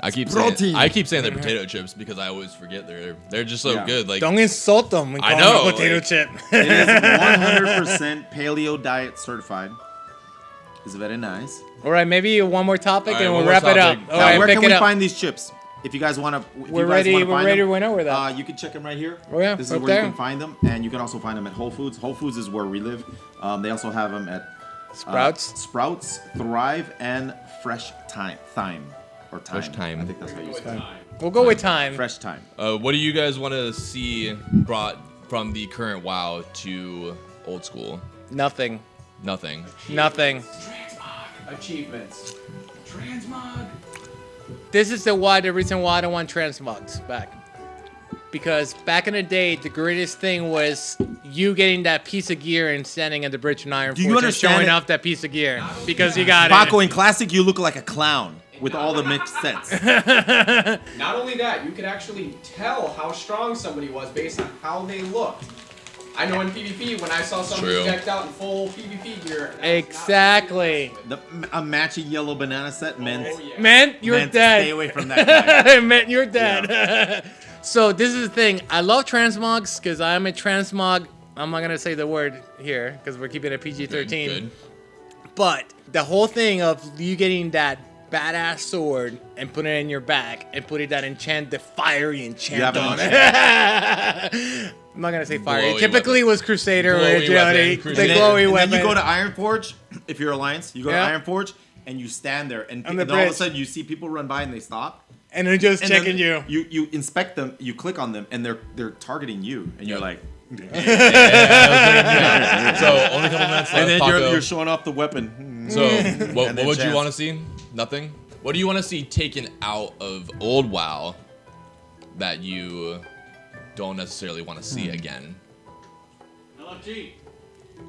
I keep Protein. saying they're potato chips because I always forget they're just so Yeah. good. Like Don't insult them. And I call know, them a potato like- chip. It is 100% paleo diet certified. It's very nice. All right, maybe one more topic All right, and one we'll more wrap it up. topic. All Now, right, where pick can it we up. find these chips? If you guys want to, We're ready. We're ready. We know where that. You can check them right here. Oh, yeah, This is right where there. you can find them, and you can also find them at Whole Foods. Whole Foods is where we live. They also have them at Sprouts. Sprouts, Thrive, and Fresh Thyme, or Thyme. Fresh Thyme. I think that's how you say it. We'll go with time. Fresh Thyme. what do you guys want to see brought from the current WoW to old school? Nothing. Nothing. Nothing. Achievements. Transmog. This is the reason why I don't want transmogs back. Because back in the day, the greatest thing was you getting that piece of gear and standing at the bridge in Iron Do you Forge and understand showing it? off that piece of gear. Because you got Paco, it. in Classic, you look like a clown with all the mixed sets. Not only that, you could actually tell how strong somebody was based on how they looked. I know in PvP, when I saw somebody True. decked out in full PvP gear. that was not Exactly. A matching yellow banana set meant, Oh, yeah. Man, you're meant dead. stay away from that guy. Man, you're dead. So this is the thing. I love transmogs because I'm a transmog. I'm not gonna say the word here because we're keeping it PG-13. Good. But the whole thing of you getting that badass sword and putting it in your back and putting that the fiery enchant You have on an it. I'm not gonna say fiery. Glowy Typically it was Crusader or Glowy agility. weapon, The Crusader. glowy And weapon. then you go to Iron Forge, if you're Alliance, you go Yeah. to Iron Forge and you stand there, and, On the and all of a bridge. sudden you see people run by and they stop. and they're just And checking then you. You inspect them, you click on them, and they're targeting you, and you're Yep. like, So only a couple minutes left. and then Paco. you're showing off the weapon. So what And then would you Chance. want to see? Nothing. What do you want to see taken out of old WoW that you don't necessarily want to see again? LFG.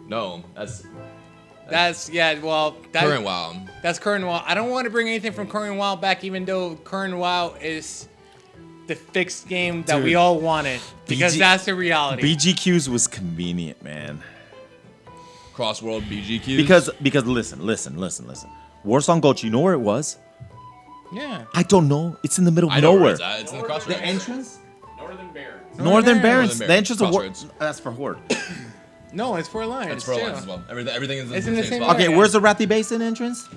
No, that's That's current WoW. That's current WoW. I don't want to bring anything from current WoW back, even though current WoW is the fixed game that we Dude. all wanted. Because BG that's the reality. BGQs was convenient, man. Cross-world BGQ. Because listen. Warsong Gulch, you know where it was? yeah. I don't know. It's in the middle of I know where nowhere. it's at. It's in the crossroads. The entrance? Northern Barrens. Northern Barrens. Barrens. Northern The entrance of Crossroads. That's for Horde. No, it's for Alliance. It's for too. Alliance as well. Everything is It's in the same spot. area. Okay, Yeah. where's the Rathi Basin entrance?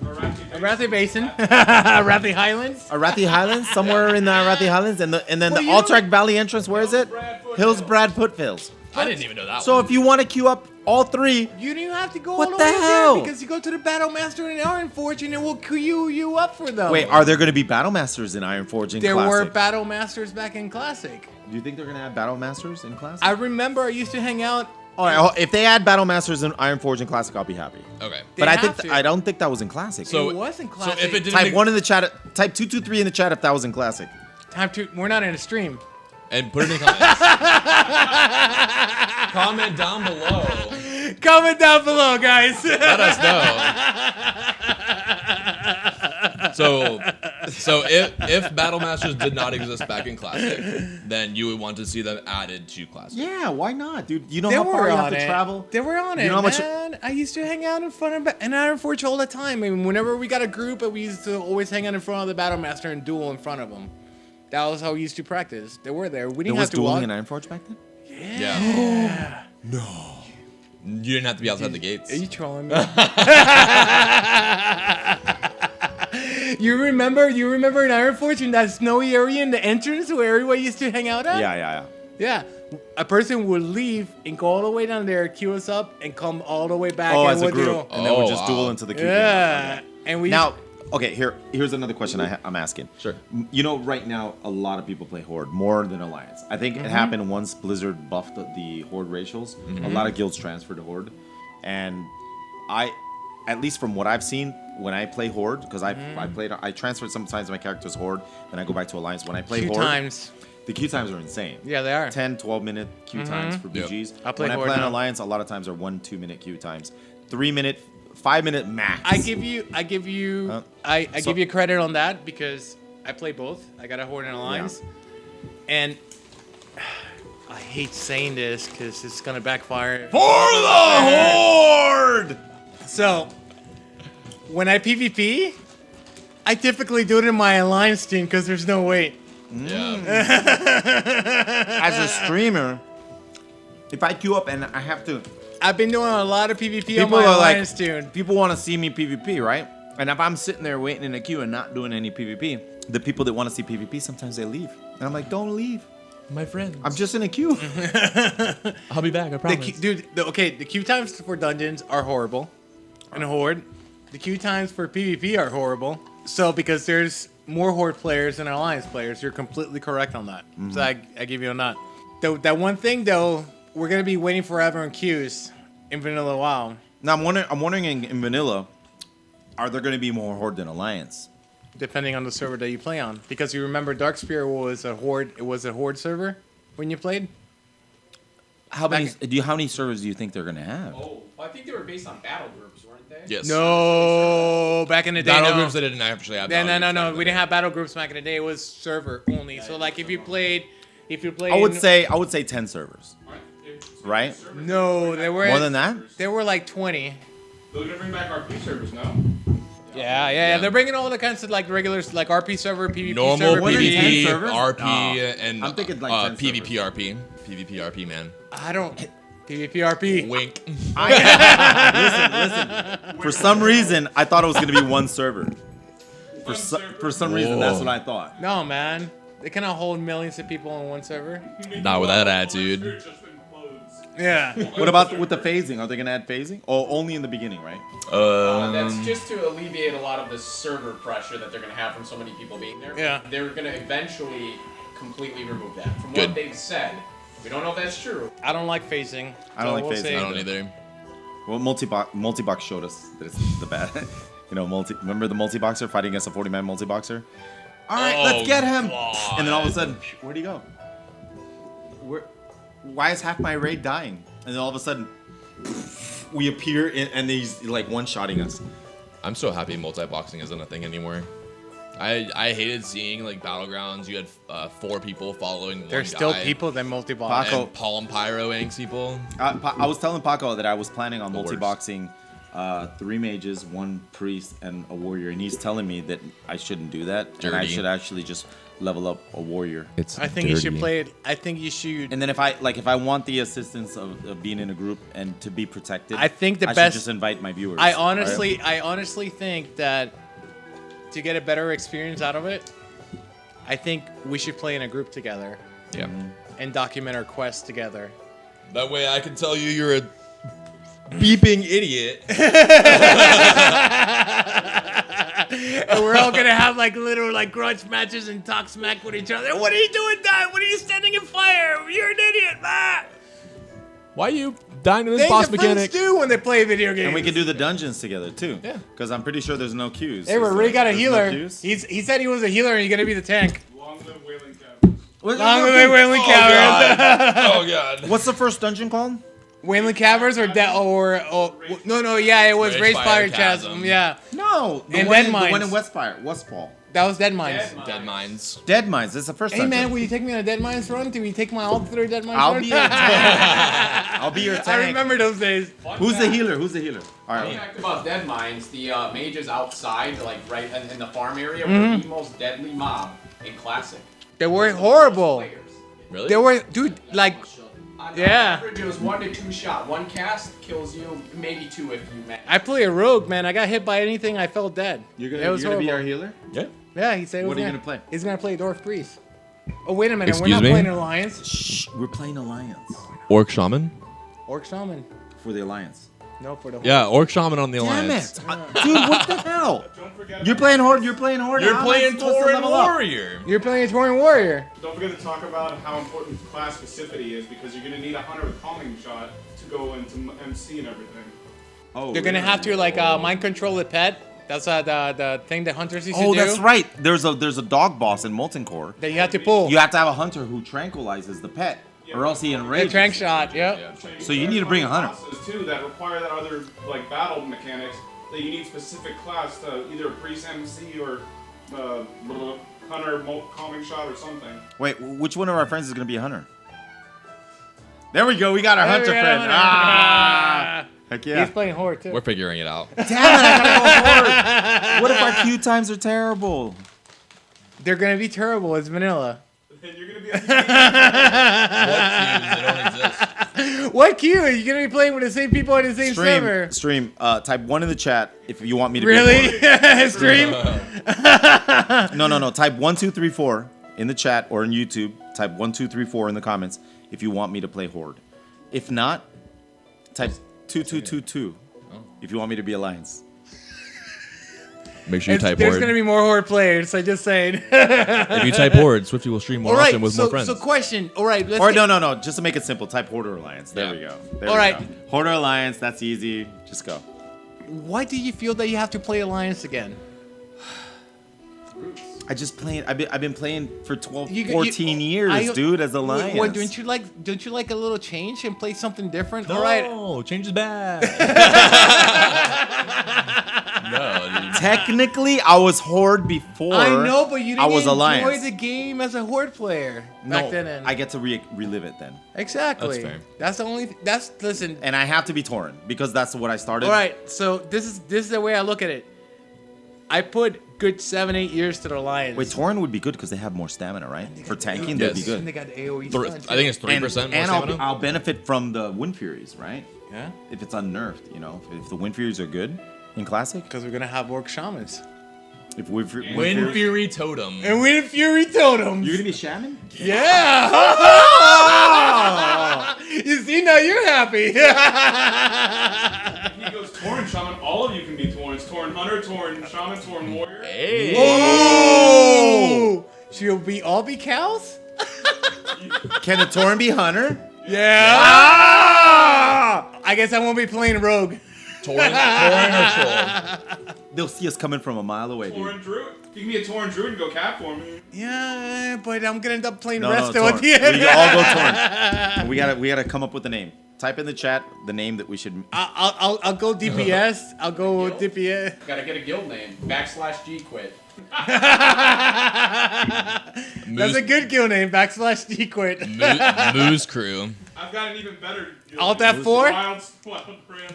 Arathi Basin. Arathi Highlands. Rathi Highlands? Somewhere in the Rathi Highlands? And then Well, the you Alterac Valley entrance, where is it? Hills Brad Foothills. I didn't even know that So one. if you want to queue up all three, You don't even have to go What all the the way hell? there because you go to the Battle Master in Iron Forge and it will queue you up for them. wait, are there going to be Battle Masters in Iron Forge in there Classic? were Battle Masters back in Classic. Do you think they're going to have Battle Masters in Classic? I remember I used to hang out. All right, if they add Battle Masters in Iron Forge in Classic, I'll be happy. Okay. They But I have think to. I don't think that was in Classic. So It was in So Classic. if it didn't type make- 1 in the chat. Type 223 in the chat if that was in Classic. Time to. We're not in a stream. and put it in the comments. Comment down below. Comment down below, guys. Let us know. So if Battle Masters did not exist back in Classic, then you would want to see them added to Classic. Yeah, why not, dude? You know They how far were you have on to it. travel? They were on You it, know how much- man. I used to hang out in front of an Iron Forge all the time. I mean, whenever we got a group, we used to always hang out in front of the Battle Master and duel in front of them. That was how we used to practice. They were there. We There didn't was have to dueling walk. in Iron Forge back then? Yeah. No. You didn't have to be outside the gates. Are you trolling me? You remember in Iron Forge in that snowy area in the entrance where everybody used to hang out at? Yeah. Yeah. A person would leave and go all the way down there, queue us up, and come all the way back. Oh, and as a we'll group. duel. And then we Oh, just wow. duel into the queue. Yeah. Okay. And we Now, okay, here's another question I'm asking. Sure. You know, right now a lot of people play Horde more than Alliance. I think it happened once Blizzard buffed the Horde ratios. A lot of guilds transferred to Horde, and at least from what I've seen, when I play Horde, because I transferred sometimes my character's Horde, then I go back to Alliance. When I play Two Horde, times. the queue times are insane. Yeah, they are. 10, 12-minute queue times for BGs. I play when I Horde play in now. Alliance, a lot of times are 1-2 minute queue times. 3-minute, 5-minute max. I give you credit on that because I play both. I got a Horde and Alliance, and I hate saying this because it's gonna backfire. For the Horde! So, when I PvP, I typically do it in my Alliance team because there's no wait. Yeah. As a streamer, if I queue up and I have to... I've been doing a lot of PvP on People my are Alliance like, team. people want to see me PvP, right? And if I'm sitting there waiting in a queue and not doing any PvP, the people that want to see PvP, sometimes they leave. And I'm like, don't leave. My friends. I'm just in a queue. I'll be back. I promise. The queue times for dungeons are horrible. In Horde, the queue times for PvP are horrible. So because there's more Horde players than Alliance players, you're completely correct on that. So I give you a nod. That one thing though, we're gonna be waiting forever in queues in vanilla WoW. Now I'm wondering in vanilla, are there going to be more Horde than Alliance? Depending on the server that you play on, because you remember Darkspear was a Horde. It was a Horde server when you played. How many servers do you think they're going to have? Oh, well, I think they were based on battle groups, weren't they? Yes. No, back in the day, Battle no. groups, they didn't actually have. No, battle groups back no. in We the didn't day. have battle groups back in the day. It was server only. So like if you played. I would say 10 servers. Right? No, there were More than that? There were like 20. They're gonna bring back RP servers now. Yeah. They're bringing all the kinds of like regulars, like RP server, PvP Normal server, What are PvP, 10 servers? RP, No. and I'm thinking like 10 PvP, RP. PvP, RP, man. I don't. PvP RP. Wink. Listen. For some reason, I thought it was going to be one server. For some reason, that's Whoa. what I thought. No, man. They cannot hold millions of people on one server. Not with that attitude. It just implodes. Yeah. What about with the phasing? Are they going to add phasing? Oh, only in the beginning, right? That's just to alleviate a lot of the server pressure that they're going to have from so many people being there. Yeah. They're going to eventually completely remove that. From Good. what they've said, we don't know if that's true. I don't like phasing. I don't like we'll phasing. see. I don't either. Well, multi-box showed us that it's the bad. Remember the multi-boxer fighting against a 40-man multi-boxer? All right, Oh, let's get him. God. And then all of a sudden, where'd he go? Why is half my raid dying? And then all of a sudden, we appear and he's like one-shotting us. I'm so happy multi-boxing isn't a thing anymore. I hated seeing like battlegrounds. You had 4 people following one There's guy. still people that multi-bot. Paco. And Paul and Pyro Angs people. I was telling Paco that I was planning on The worst. multi-boxing 3 mages, 1 priest, and a warrior, and he's telling me that I shouldn't do that, and I Dirty. should actually just level up a warrior. It's I think you should play it. I think you should. And then if I want the assistance of being in a group and to be protected, I think the I best- should just invite my viewers. I right? honestly think that to get a better experience out of it, I think we should play in a group together Yeah. and document our quests together. That way I can tell you you're a beeping idiot. And we're all gonna have like little like grudge matches and talk smack with each other. What are you doing, Dad? What are you standing in fire? You're an idiot, ah! Why are you dying to this Things boss that friends mechanic? do when they play video games. And we can do the dungeons together too. Yeah. Because I'm pretty sure there's no queues. Hey, we already got a There's healer. No queues? He said he was a healer and you're gonna be the tank. Long live Wailing Caverns. Long live Wayland Oh Caverns. god. Oh god. What's the first dungeon called? Wayland Caverns or no, yeah, it was Rage Rage Fire Fire Chasm. Chasm. Yeah, No, the And one Dead in, the one Mines. in Westfall. that was Dead Mines. Dead Mines. Dead Mines. That's the first Hey dungeon. man, will you take me on a Dead Mines run? Can we take my all through Dead Mines I'll run? be your tank. I'll be your tank. I remember those days. Who's the healer? All Fun right. fact about Dead Mines, the mages outside, like right in the farm area, Mm-hmm. were the most deadly mob in Classic. They were horrible. Players. Really? They were, dude, like, On Yeah. average, it was 1 to 2 shot. 1 cast kills you, maybe 2 if you manage. I play a rogue, man. I got hit by anything, I felt dead. You're It was gonna be horrible. our healer? Yeah. Yeah, he said. he What was are you gonna play? He's gonna play Dwarf Priest. Oh wait a minute, we're Excuse not me? playing Alliance. Shh. We're playing Alliance Orc Shaman. Orc Shaman. for the Alliance. No, for the Yeah, Orc Shaman on the Damn Alliance. it, dude! What the hell? Don't forget. You're playing horde. You're playing horde. You're How am I playing supposed to Tauren level up? Warrior. You're playing a Tauren Warrior. Don't forget to talk about how important class specificity is because you're gonna need a hunter with calming shot to go into MC and everything. Oh, They're gonna have to like mind control the pet. That's the thing that hunters used to do. Oh, that's right. There's a dog boss in Molten Core. That you have to pull. You have to have a hunter who tranquilizes the pet, or else he The enrages. trank shot. Yep. Yeah. So you need to bring a hunter. Bosses too that require that other like battle mechanics that you need specific class to either priest MC or hunter calming shot or something. Wait, which one of our friends is gonna be a hunter? There we go. We got our There we hunter go, friend. hunter. Ah, heck yeah. He's playing Horde too. We're figuring it out. Damn it! I gotta go horde. What if our queue times are terrible? They're gonna be terrible. It's vanilla. And you're gonna be What queues? They don't exist. What queue? Are you gonna be playing with the same people on the same server? Stream. Type 1 in the chat if you want me to. Really? Be a horde. Stream? No. Type 1 2 3 4 in the chat or in YouTube. Type 1 2 3 4 in the comments if you want me to play horde. If not, type 2 2 2 2 if you want me to be alliance. Make sure you type There's Horde. gonna be more Horde players. I just saying. If you type Horde, Swifty will stream more All right. often with more friends. So question. All right. Let's Or get- no. Just to make it simple, type horde or alliance. There Yeah. we go. There All we right. go. Horde or alliance. That's easy. Just go. Why do you feel that you have to play Alliance again? I just playing. I've been playing for 12, You- 14 years, I- dude, as alliance. What, don't you like a little change and play something different? no, All right. change is bad. No, dude. Technically, I was horde before. I know, but you I didn't was enjoy alliance. the game as a Horde player back No, then. And I get to relive it then, exactly. That's fair. That's the only. That's listen. and I have to be Tauren because that's what I started. All right. So this is the way I look at it. I put good 7-8 years to the Alliance. Wait, Tauren would be good because they have more stamina, right? For tanking, they'd be Yes. And good. they got the AOE. Thr- stun, I think it's 3% more and stamina. I'll benefit from the Wind Furies, right? yeah. If it's unnerved, you know, if the Wind Furies are good in Classic, Because we're gonna have Orc Shamans if Wind Furies, Wind Fury Totem. and Wind Fury Totems. you're gonna be Shaman? Yeah. You see, now you're happy. If he goes Tauren Shaman, all of you can be Taurens. Tauren Hunter, Tauren Shaman, Tauren Warrior. Hey. Oh! Should we all be cows? Can a Tauren be Hunter? Yeah. I guess I won't be playing Rogue. Tauren or Troll? They'll see us coming from a mile away, dude. Tauren Druid. You can be a Tauren Druid and go cat for me. Yeah, but I'm gonna end up playing No, Resto Tauren. at the end. We all go Tauren. And we gotta come up with a name. Type in the chat the name that we should. I'll go DPS. I'll go DPS. Gotta get a guild name. /G quit. That's a good guild name. /G quit. Moose Crew. I've got an even better. guild Alt name. F4? Wild brand.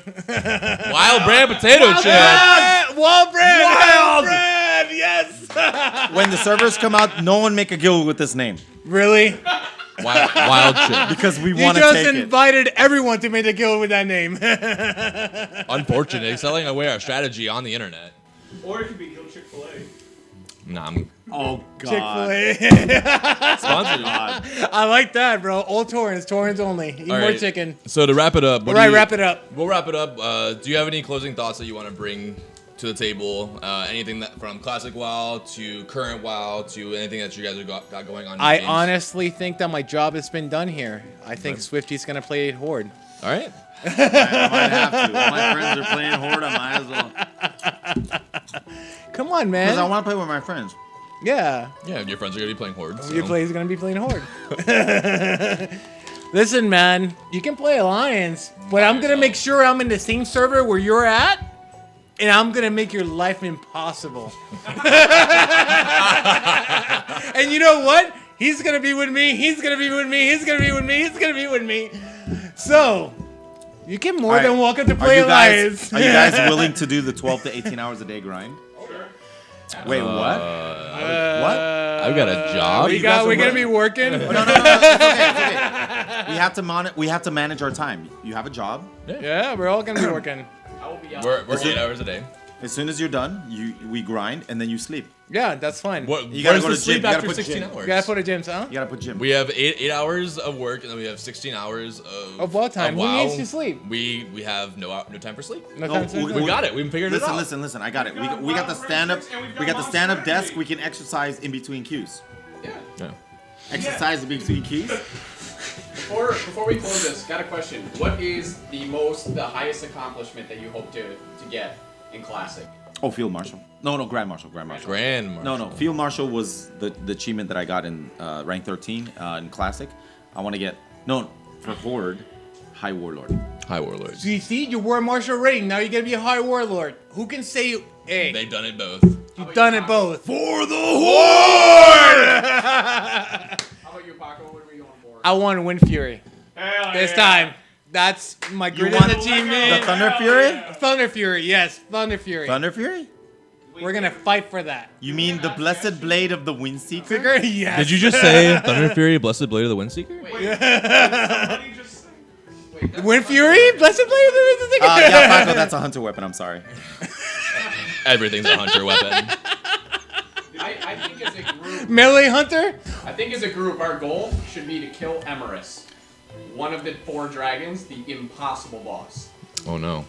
Wild Brand Potato Chip. Wild bread. Wild! bread. Yes. When the servers come out, no one make a guild with this name Really? Wild Chip. because we You want to just take it. invited everyone to make a guild with that name. Unfortunate. Selling away our strategy on the internet. Or it could be Guild Chick-fil-A. Nah, I'm Oh God. Chick-fil-A. sponsored. I like that, bro. All Taurens only. Eat All more right. chicken. So to wrap it up. All right, wrap it up. We'll wrap it up. Do you have any closing thoughts that you want to bring to the table? Anything that from classic WoW to current WoW to anything that you guys have got going on? in I games? honestly think that my job has been done here. I think Swifty's gonna play Horde. All right. I might have to. All my friends are playing Horde. I might as well. Come on, Because I man. want to play with my friends. Yeah. Yeah, your friends are gonna be playing Horde. So. He's gonna be playing Horde. Listen, man, you can play Alliance, but I'm gonna make sure I'm in the same server where you're at, and I'm gonna make your life impossible. And you know what? He's gonna be with me. He's gonna be with me. He's gonna be with me. He's gonna be with me. So you can more than welcome to play Alliance. Are you guys willing to do the 12 to 18 hours a day grind? Sure. Wait, what? What? I've got a job. We're gonna be working. No, it's okay. We have to manage our time. You have a job. Yeah, we're all gonna be working. I will be out. We're 8 hours a day. As soon as you're done, we grind and then you sleep. Yeah, that's fine. What? You gotta Where's go the to sleep gym. You gotta after put 16 gym. hours? You gotta put a gym, huh? You gotta put gym. We have 8 hours of work, and then we have 16 hours Of what time? Who WoW. needs to sleep? We have no time for sleep. No No, time to we- sleep? We got it. We figured it out. Listen. I got it. We got the stand up. We got the stand up desk. We can exercise in between cues. Yeah. Yeah. Exercise in between cues. Before we close this, got a question. What is the highest accomplishment that you hope to get in Classic? Oh, Field Marshal. No, Grand Marshal. Grand No, Marshal. Field Marshal was the achievement that I got in rank 13 in Classic. I want to get for Horde, High Warlord. High Warlords. So you see, you were a martial rating. Now you're gonna be a high warlord. Who can say, hey, They've done it both. you've done it both? For the Horde! How about you, Paco? What are we going for? I want Wind Fury this time. That's my greatest want achievement. The Thunder Fury? Thunder Fury, yes, Thunder Fury. Thunder Fury? We're gonna fight for that. You mean the Blessed Blade of the Windseeker? Figure, yes. Did you just say Thunder Fury, Blessed Blade of the Windseeker? Somebody just say. Wait, that's Wind not- Fury, Blessed Blade. Yeah, Paco, that's a hunter weapon. I'm sorry. Everything's a hunter weapon. I think as a group, Melee Hunter. our goal should be to kill Emerus, one of the 4 dragons, the impossible boss. Oh no.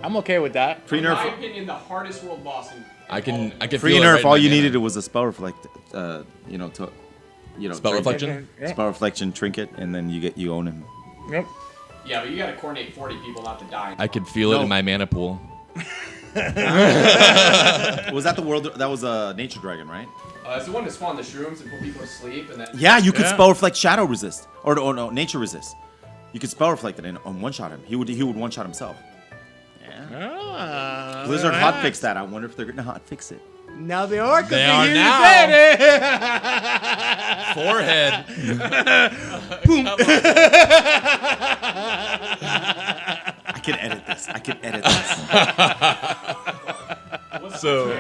I'm okay with that. In my Pre-nerf, opinion, the hardest world boss in I can feel it pre-nerf. right All in you my needed mana. was a spell reflect. Spell trinket. reflection. Spell reflection trinket, and then you own him. Yep. Yeah, but you gotta coordinate 40 people not to die. I could feel it in my mana pool. Was that the world? That was a nature dragon, right? It's the one that spawned the shrooms and put people to sleep, and then Yeah, you could Yeah. spell reflect shadow resist, or no, nature resist. You could spell reflect it and on one shot him. He would one shot himself. Yeah. Blizzard hot fixed that. I wonder if they're gonna hot fix it. Now they are. 'Cause They they are hear you now. said it. Forehead. I can edit this. So,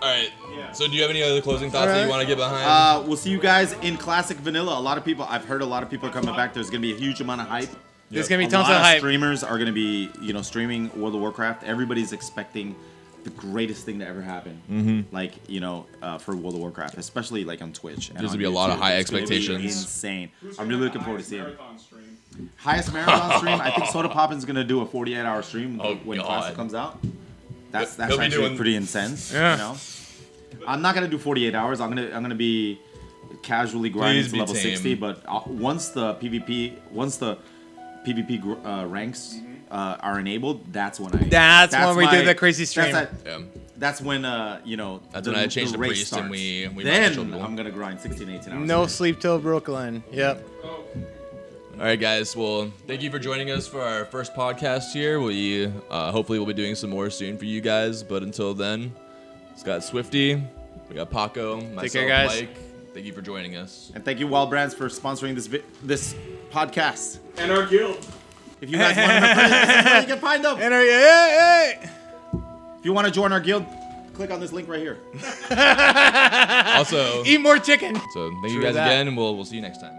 all right. So, do you have any other closing thoughts that you want to get behind? We'll see you guys in Classic Vanilla. I've heard a lot of people are coming back. There's gonna be a huge amount of hype. There's gonna be A tons lot of hype. streamers are gonna be, streaming World of Warcraft. Everybody's expecting the greatest thing to ever happen. Like, for World of Warcraft, especially like on Twitch. There's gonna be a lot of high It's gonna be expectations. insane. I'm really looking forward to seeing it. Marathon stream. Highest marathon stream. I think Soda Poppin's gonna do a 48-hour stream Oh, when God. Classic comes out. That's He'll be actually doing- pretty intense. Yeah. I'm not gonna do 48 hours. I'm gonna be casually grinding Please to be level tame. 60. But once the PvP ranks are enabled, that's when That's when we do the crazy stream. Yeah. That's when That's when I changed the race priest and starts. we Then matched up. I'm gonna grind 16, 18 hours. No sleep till Brooklyn. Yep. All right, guys. Well, thank you for joining us for our first podcast here. We hopefully we'll be doing some more soon for you guys. But until then, it's got Swifty, we got Paco, myself, care, guys. Mike. Thank you for joining us. And thank you, Wild Brands, for sponsoring this podcast. And our guild. If you guys want to, this is where you can find them. And hey. If you want to join our guild, click on this link right here. Also, Eat more chicken. so thank you True guys that. again, and we'll see you next time.